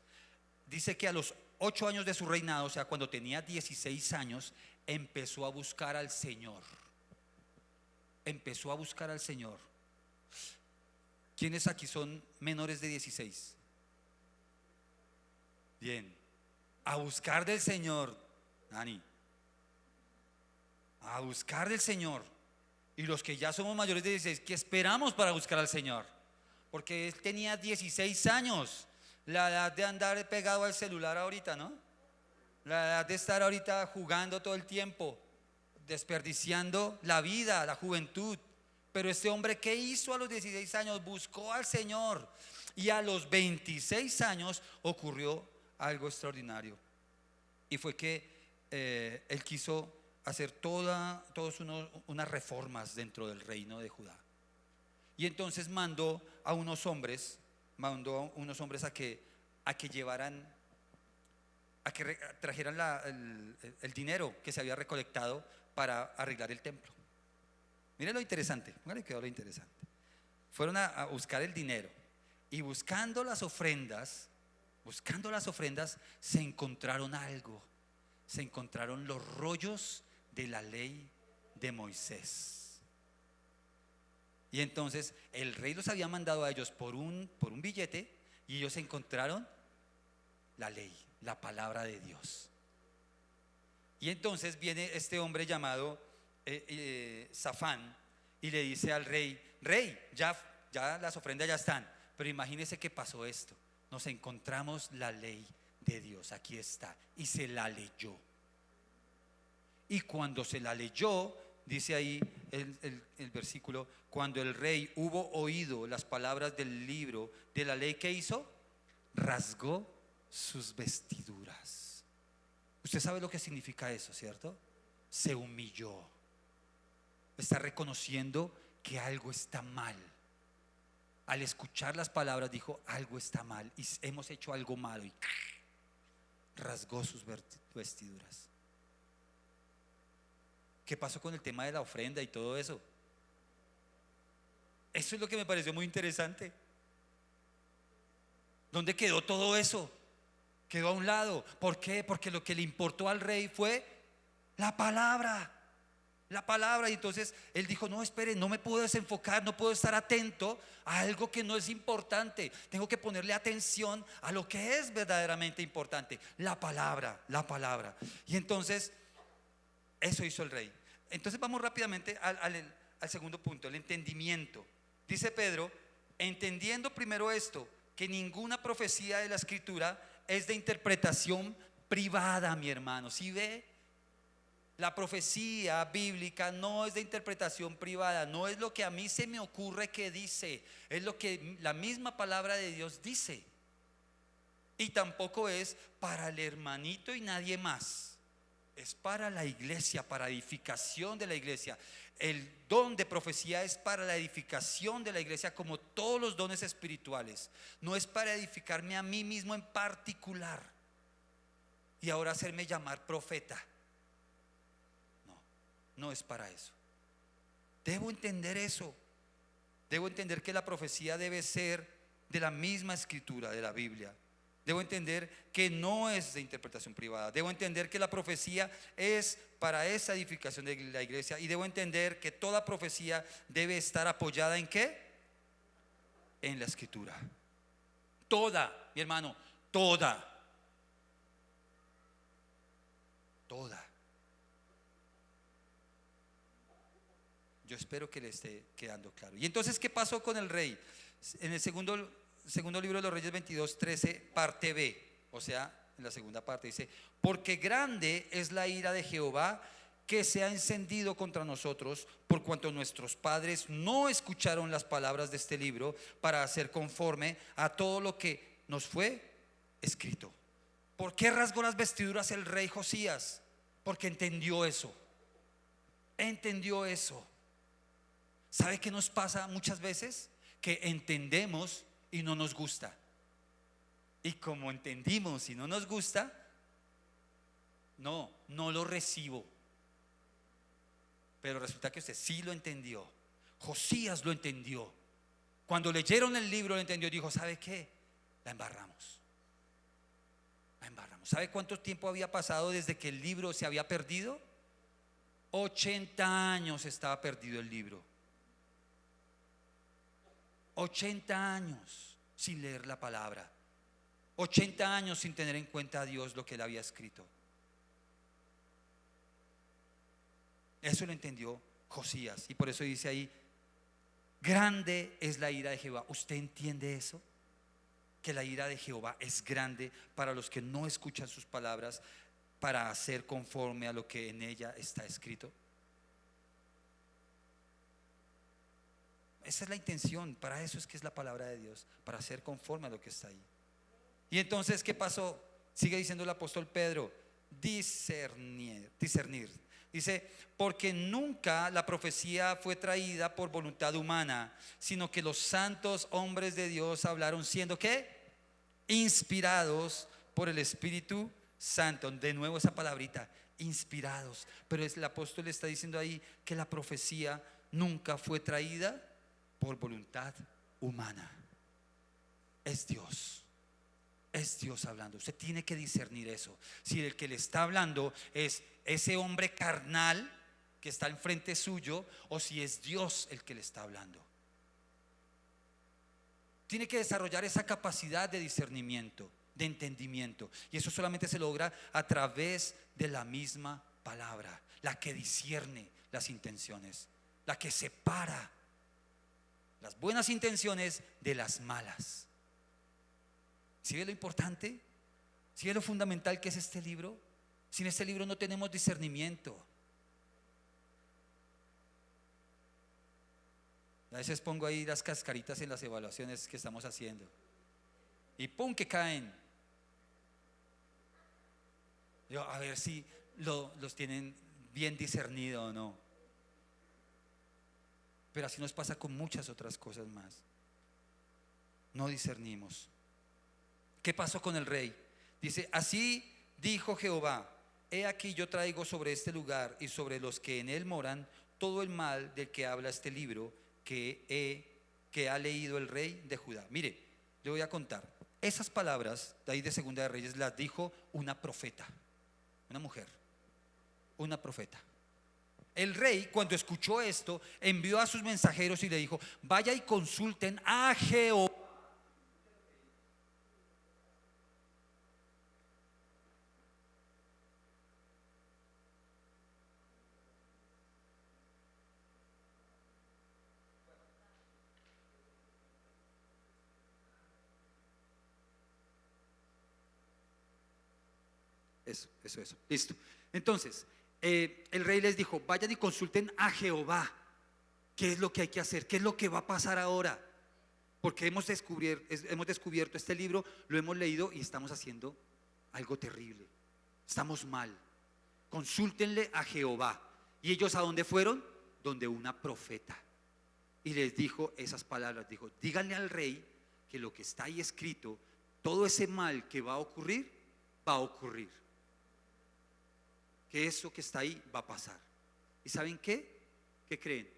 Dice que a los 8 años de su reinado, o sea, cuando tenía 16 años, empezó a buscar al Señor. Empezó a buscar al Señor. ¿Quiénes aquí son menores de 16? Bien, a buscar del Señor, Dani. A buscar del Señor. Y los que ya somos mayores de 16, ¿qué esperamos para buscar al Señor? Porque él tenía 16 años, la edad de andar pegado al celular ahorita, ¿no? La edad de estar ahorita jugando todo el tiempo, desperdiciando la vida, la juventud. Pero este hombre, ¿qué hizo a los 16 años? Buscó al Señor. Y a los 26 años ocurrió algo extraordinario. Y fue que él quiso hacer unas reformas dentro del reino de Judá. Y entonces mandó a unos hombres a que trajeran el dinero que se había recolectado para arreglar el templo. Miren lo interesante, miren que quedó lo interesante. Fueron a buscar el dinero y buscando las ofrendas, se encontraron algo. Se encontraron los rollos de la ley de Moisés. Y entonces el rey los había mandado a ellos por un billete, y ellos encontraron la ley, la palabra de Dios. Y entonces viene este hombre llamado Safán y le dice al rey: rey, ya las ofrendas ya están, pero imagínese que pasó esto. Nos encontramos la ley de Dios, aquí está. Y se la leyó. Y cuando se la leyó, dice ahí el versículo: cuando el rey hubo oído las palabras del libro de la ley, ¿qué hizo? Rasgó sus vestiduras. Usted sabe lo que significa eso, ¿cierto? Se humilló. Está reconociendo que algo está mal. Al escuchar las palabras dijo: algo está mal y hemos hecho algo malo, y rasgó sus vestiduras. ¿Qué pasó con el tema de la ofrenda y todo eso? Eso es lo que me pareció muy interesante. ¿Dónde quedó todo eso? Quedó a un lado. ¿Por qué? Porque lo que le importó al rey fue la palabra. La palabra. Y entonces él dijo: no, espere, no me puedo desenfocar, no puedo estar atento a algo que no es importante. Tengo que ponerle atención a lo que es verdaderamente importante: la palabra, la palabra. Y entonces eso hizo el rey. Entonces vamos rápidamente al segundo punto: el entendimiento. Dice Pedro: entendiendo primero esto, que ninguna profecía de la escritura es de interpretación privada. Mi hermano, ¿sí ve? La profecía bíblica no es de interpretación privada, no es lo que a mí se me ocurre que dice, es lo que la misma palabra de Dios dice. Y tampoco es para el hermanito y nadie más, es para la iglesia, para edificación de la iglesia. El don de profecía es para la edificación de la iglesia, como todos los dones espirituales. No es para edificarme a mí mismo en particular y ahora hacerme llamar profeta. No es para eso. Debo entender eso. Debo entender que la profecía debe ser de la misma escritura de la Biblia. Debo entender que no es de interpretación privada. Debo entender que la profecía es para esa edificación de la iglesia. Y debo entender que toda profecía debe estar apoyada ¿en qué? En la escritura. Toda, mi hermano, toda. Toda. Yo espero que le esté quedando claro. Y entonces, ¿qué pasó con el rey? En el segundo libro de los Reyes 22:13, parte B, o sea, en la segunda parte dice: porque grande es la ira de Jehová que se ha encendido contra nosotros, por cuanto nuestros padres no escucharon las palabras de este libro para hacer conforme a todo lo que nos fue escrito. ¿Por qué rasgó las vestiduras el rey Josías? Porque entendió eso. Entendió eso. ¿Sabe qué nos pasa muchas veces? Que entendemos y no nos gusta. Y como entendimos y no nos gusta, no lo recibo. Pero resulta que usted sí lo entendió. Josías lo entendió. Cuando leyeron el libro lo entendió y dijo: ¿sabe qué? La embarramos. La embarramos. ¿Sabe cuánto tiempo había pasado desde que el libro se había perdido? 80 años estaba perdido el libro. 80 años sin leer la palabra. 80 años sin tener en cuenta a Dios lo que él había escrito. Eso lo entendió Josías. Y por eso dice ahí: grande es la ira de Jehová. ¿Usted entiende eso? Que la ira de Jehová es grande para los que no escuchan sus palabras, para hacer conforme a lo que en ella está escrito. Esa es la intención, para eso es que es la palabra de Dios, para hacer conforme a lo que está ahí. Y entonces, ¿qué pasó? Sigue diciendo el apóstol Pedro: discernir. Dice: porque nunca la profecía fue traída por voluntad humana, sino que los santos hombres de Dios hablaron siendo ¿qué? Inspirados por el Espíritu Santo. De nuevo esa palabrita, inspirados. Pero el apóstol está diciendo ahí que la profecía nunca fue traída por voluntad humana. Es Dios hablando. Usted tiene que discernir eso. Si el que le está hablando es ese hombre carnal que está enfrente suyo, o si es Dios el que le está hablando. Tiene que desarrollar esa capacidad de discernimiento, de entendimiento. Y eso solamente se logra a través de la misma palabra, la que discierne las intenciones, la que separa las buenas intenciones de las malas. ¿Sí ve lo importante? ¿Sí ve lo fundamental que es este libro? Sin este libro no tenemos discernimiento. A veces pongo ahí las cascaritas en las evaluaciones que estamos haciendo y ¡pum! Que caen. Yo, a ver si los tienen bien discernido o no. Pero así nos pasa con muchas otras cosas más. No discernimos. ¿Qué pasó con el rey? Dice: así dijo Jehová: he aquí yo traigo sobre este lugar y sobre los que en él moran todo el mal del que habla este libro que ha leído el rey de Judá. Mire, le voy a contar. Esas palabras de ahí de Segunda de Reyes las dijo una profeta, una mujer, una profeta. El rey, cuando escuchó esto, envió a sus mensajeros y le dijo: vaya y consulten a Jehová. Eso. Listo. Entonces, el rey les dijo: vayan y consulten a Jehová. ¿Qué es lo que hay que hacer? ¿Qué es lo que va a pasar ahora? Porque hemos descubierto este libro, lo hemos leído y estamos haciendo algo terrible. Estamos mal. Consúltenle a Jehová. ¿Y ellos a dónde fueron? Donde una profeta. Y les dijo esas palabras. Dijo: díganle al rey que lo que está ahí escrito, todo ese mal que va a ocurrir, va a ocurrir. Que eso que está ahí va a pasar. ¿Y saben qué? ¿Qué creen?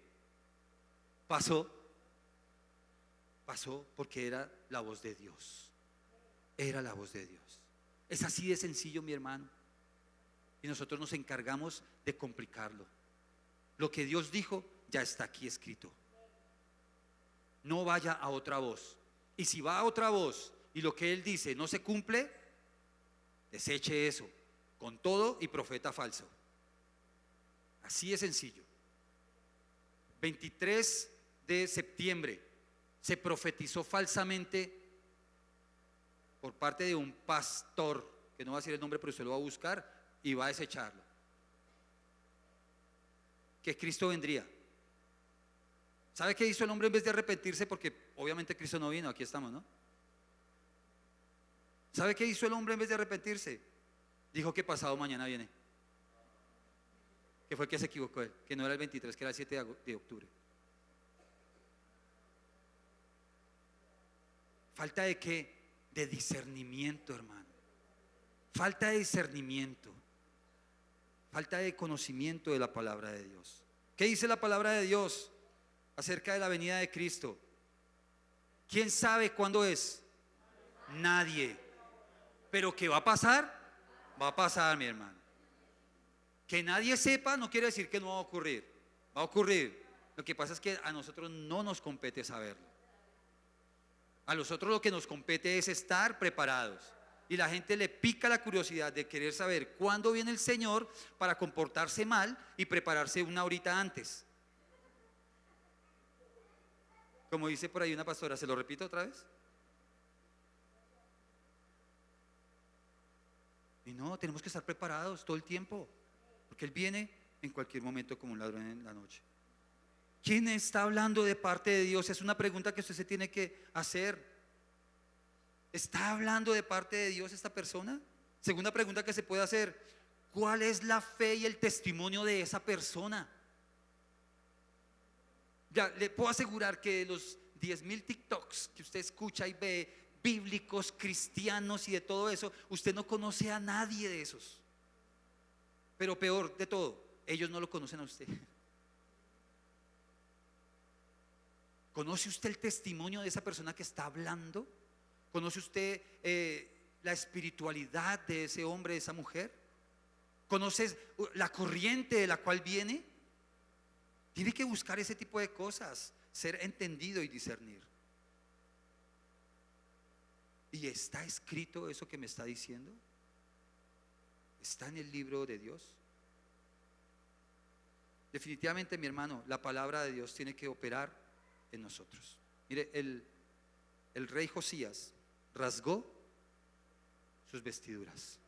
Pasó porque era la voz de Dios. Era la voz de Dios. Es así de sencillo, mi hermano. Y nosotros nos encargamos de complicarlo. Lo que Dios dijo ya está aquí escrito. No vaya a otra voz. Y si va a otra voz y lo que Él dice no se cumple, deseche eso, con todo y profeta falso. Así de sencillo. 23 de septiembre se profetizó falsamente por parte de un pastor, que no va a decir el nombre, pero usted lo va a buscar y va a desecharlo, que Cristo vendría. ¿Sabe qué hizo el hombre en vez de arrepentirse? Porque obviamente Cristo no vino, aquí estamos, ¿no? ¿Sabe qué hizo el hombre en vez de arrepentirse? Dijo que pasado mañana viene. Que fue que se equivocó él, que no era el 23, que era el 7 de octubre. ¿Falta de qué? De discernimiento, hermano. Falta de discernimiento. Falta de conocimiento de la palabra de Dios. ¿Qué dice la palabra de Dios acerca de la venida de Cristo? ¿Quién sabe cuándo es? Nadie. Pero ¿qué va a pasar? Va a pasar, mi hermano. Que nadie sepa no quiere decir que no va a ocurrir. Va a ocurrir. Lo que pasa es que a nosotros no nos compete saberlo. A nosotros lo que nos compete es estar preparados. Y la gente le pica la curiosidad de querer saber cuándo viene el Señor para comportarse mal y prepararse una horita antes. Como dice por ahí una pastora, ¿se lo repito otra vez? Y no, tenemos que estar preparados todo el tiempo, porque Él viene en cualquier momento como un ladrón en la noche. ¿Quién está hablando de parte de Dios? Es una pregunta que usted se tiene que hacer. ¿Está hablando de parte de Dios esta persona? Segunda pregunta que se puede hacer: ¿cuál es la fe y el testimonio de esa persona? Ya le puedo asegurar que los 10,000 TikToks que usted escucha y ve, bíblicos, cristianos y de todo eso, usted no conoce a nadie de esos. Pero peor de todo, ellos no lo conocen a usted. ¿Conoce usted el testimonio de esa persona que está hablando? ¿Conoce usted la espiritualidad de ese hombre, de esa mujer? ¿Conoce la corriente de la cual viene? Tiene que buscar ese tipo de cosas, ser entendido y discernir. ¿Y está escrito eso que me está diciendo? ¿Está en el libro de Dios? Definitivamente, mi hermano, la palabra de Dios tiene que operar en nosotros. Mire, el rey Josías rasgó sus vestiduras.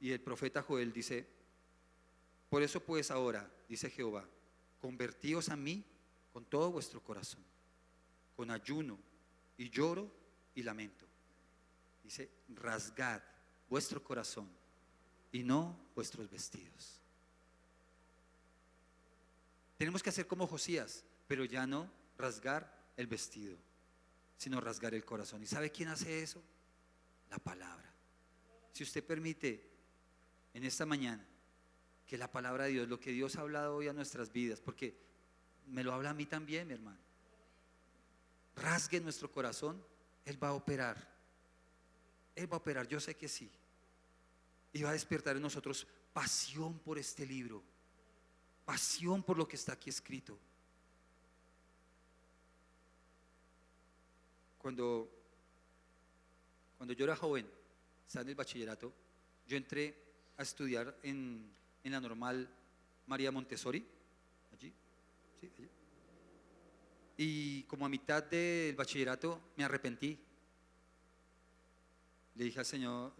Y el profeta Joel dice: por eso pues ahora, dice Jehová, convertíos a mí con todo vuestro corazón, con ayuno y lloro y lamento. Dice: rasgad vuestro corazón y no vuestros vestidos. Tenemos que hacer como Josías, pero ya no rasgar el vestido, sino rasgar el corazón. ¿Y sabe quién hace eso? La palabra. Si usted permite en esta mañana que la palabra de Dios, lo que Dios ha hablado hoy a nuestras vidas, porque me lo habla a mí también, mi hermano, rasgue nuestro corazón Él va a operar. Él va a operar, yo sé que sí. Y va a despertar en nosotros pasión por este libro, pasión por lo que está aquí escrito. Cuando yo era joven, estaba en el bachillerato, yo entré a estudiar en la normal María Montessori, allí, sí, allí. Y como a mitad del bachillerato me arrepentí. Le dije al Señor,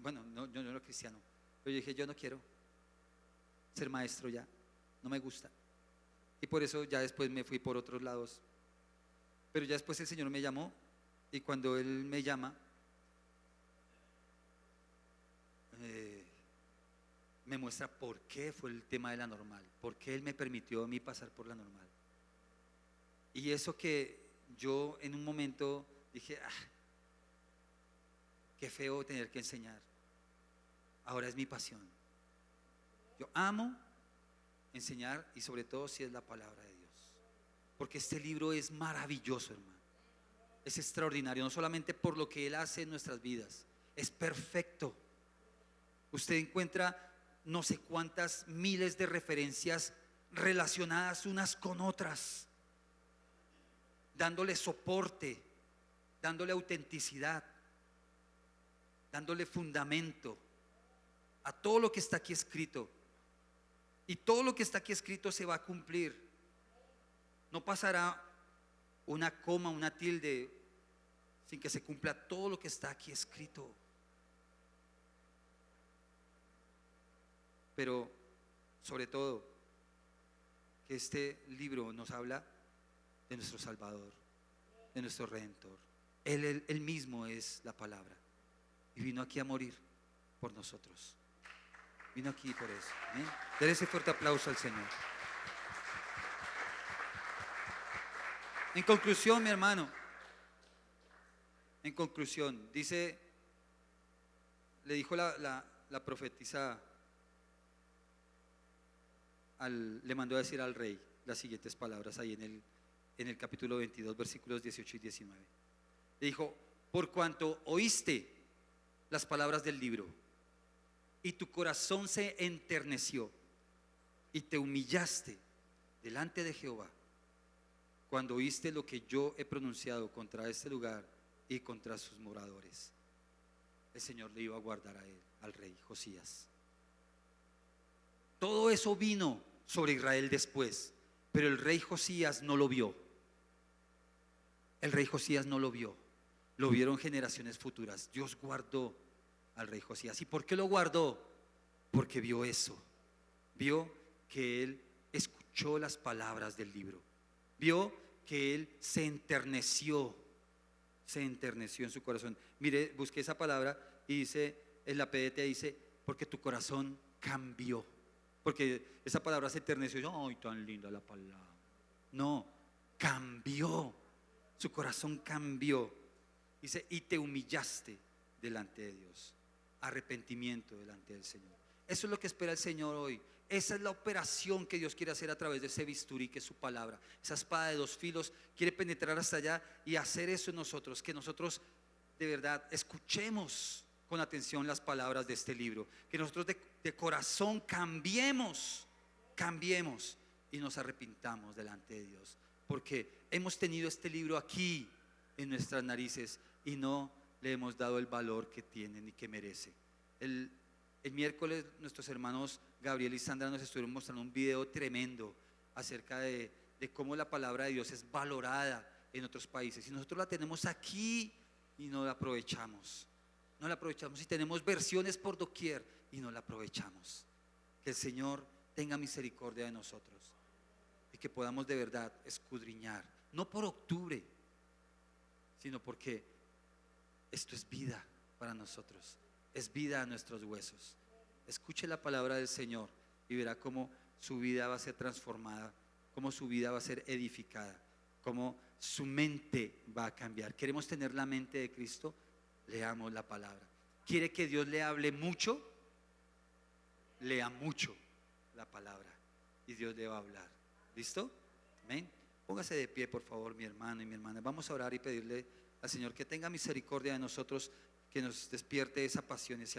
bueno, no, yo no era cristiano, pero yo dije, yo no quiero ser maestro ya, no me gusta. Y por eso ya después me fui por otros lados. Pero ya después el Señor me llamó, y cuando Él me llama, me muestra por qué fue el tema de la normal, por qué Él me permitió a mí pasar por la normal. Y eso que yo en un momento dije, qué feo tener que enseñar, ahora es mi pasión. Yo amo enseñar, y sobre todo si es la palabra de Dios, porque este libro es maravilloso, hermano. Es extraordinario, no solamente por lo que Él hace en nuestras vidas, es perfecto. Usted encuentra no sé cuántas miles de referencias relacionadas unas con otras, dándole soporte, dándole autenticidad, dándole fundamento a todo lo que está aquí escrito. Y todo lo que está aquí escrito se va a cumplir. No pasará una coma, una tilde, sin que se cumpla todo lo que está aquí escrito. Pero sobre todo, que este libro nos habla de nuestro Salvador, de nuestro Redentor. Él mismo es la palabra, y vino aquí a morir por nosotros. Vino aquí por eso. Dele ese fuerte aplauso al Señor. En conclusión, mi hermano, en conclusión, le dijo la profetisa, le mandó a decir al rey las siguientes palabras ahí en el capítulo 22, versículos 18 y 19. Le dijo: por cuanto oíste las palabras del libro, y tu corazón se enterneció, y te humillaste delante de Jehová, cuando oíste lo que yo he pronunciado contra este lugar y contra sus moradores. El Señor le iba a guardar a él, al rey Josías. Todo eso vino sobre Israel después, pero el rey Josías no lo vio. El rey Josías no lo vio, lo vieron generaciones futuras. Dios guardó al rey Josías. ¿Y por qué lo guardó? Porque vio eso, vio que él escuchó las palabras del libro, vio que él se enterneció en su corazón. Mire, busqué esa palabra y dice, en la PDT dice, porque tu corazón cambió. Porque esa palabra se enterneció. Ay, tan linda la palabra. No, cambió. Su corazón cambió. Dice, y te humillaste delante de Dios. Arrepentimiento delante del Señor. Eso es lo que espera el Señor hoy. Esa es la operación que Dios quiere hacer a través de ese bisturí que es su palabra. Esa espada de dos filos quiere penetrar hasta allá y hacer eso en nosotros. Que nosotros de verdad escuchemos con atención las palabras de este libro. Que nosotros de corazón cambiemos y nos arrepintamos delante de Dios. Porque hemos tenido este libro aquí en nuestras narices y no le hemos dado el valor que tiene ni que merece. El miércoles nuestros hermanos Gabriel y Sandra nos estuvieron mostrando un video tremendo acerca de cómo la palabra de Dios es valorada en otros países, y nosotros la tenemos aquí y no la aprovechamos. No la aprovechamos, y tenemos versiones por doquier y no la aprovechamos. Que el Señor tenga misericordia de nosotros y que podamos de verdad escudriñar, no por octubre, sino porque esto es vida para nosotros, es vida a nuestros huesos. Escuche la palabra del Señor y verá cómo su vida va a ser transformada, cómo su vida va a ser edificada, cómo su mente va a cambiar. ¿Queremos tener la mente de Cristo? Leamos la palabra. ¿Quiere que Dios le hable mucho? Lea mucho la palabra y Dios le va a hablar. ¿Listo? Amén. Póngase de pie, por favor, mi hermano y mi hermana. Vamos a orar y pedirle al Señor que tenga misericordia de nosotros, que nos despierte esa pasión, ese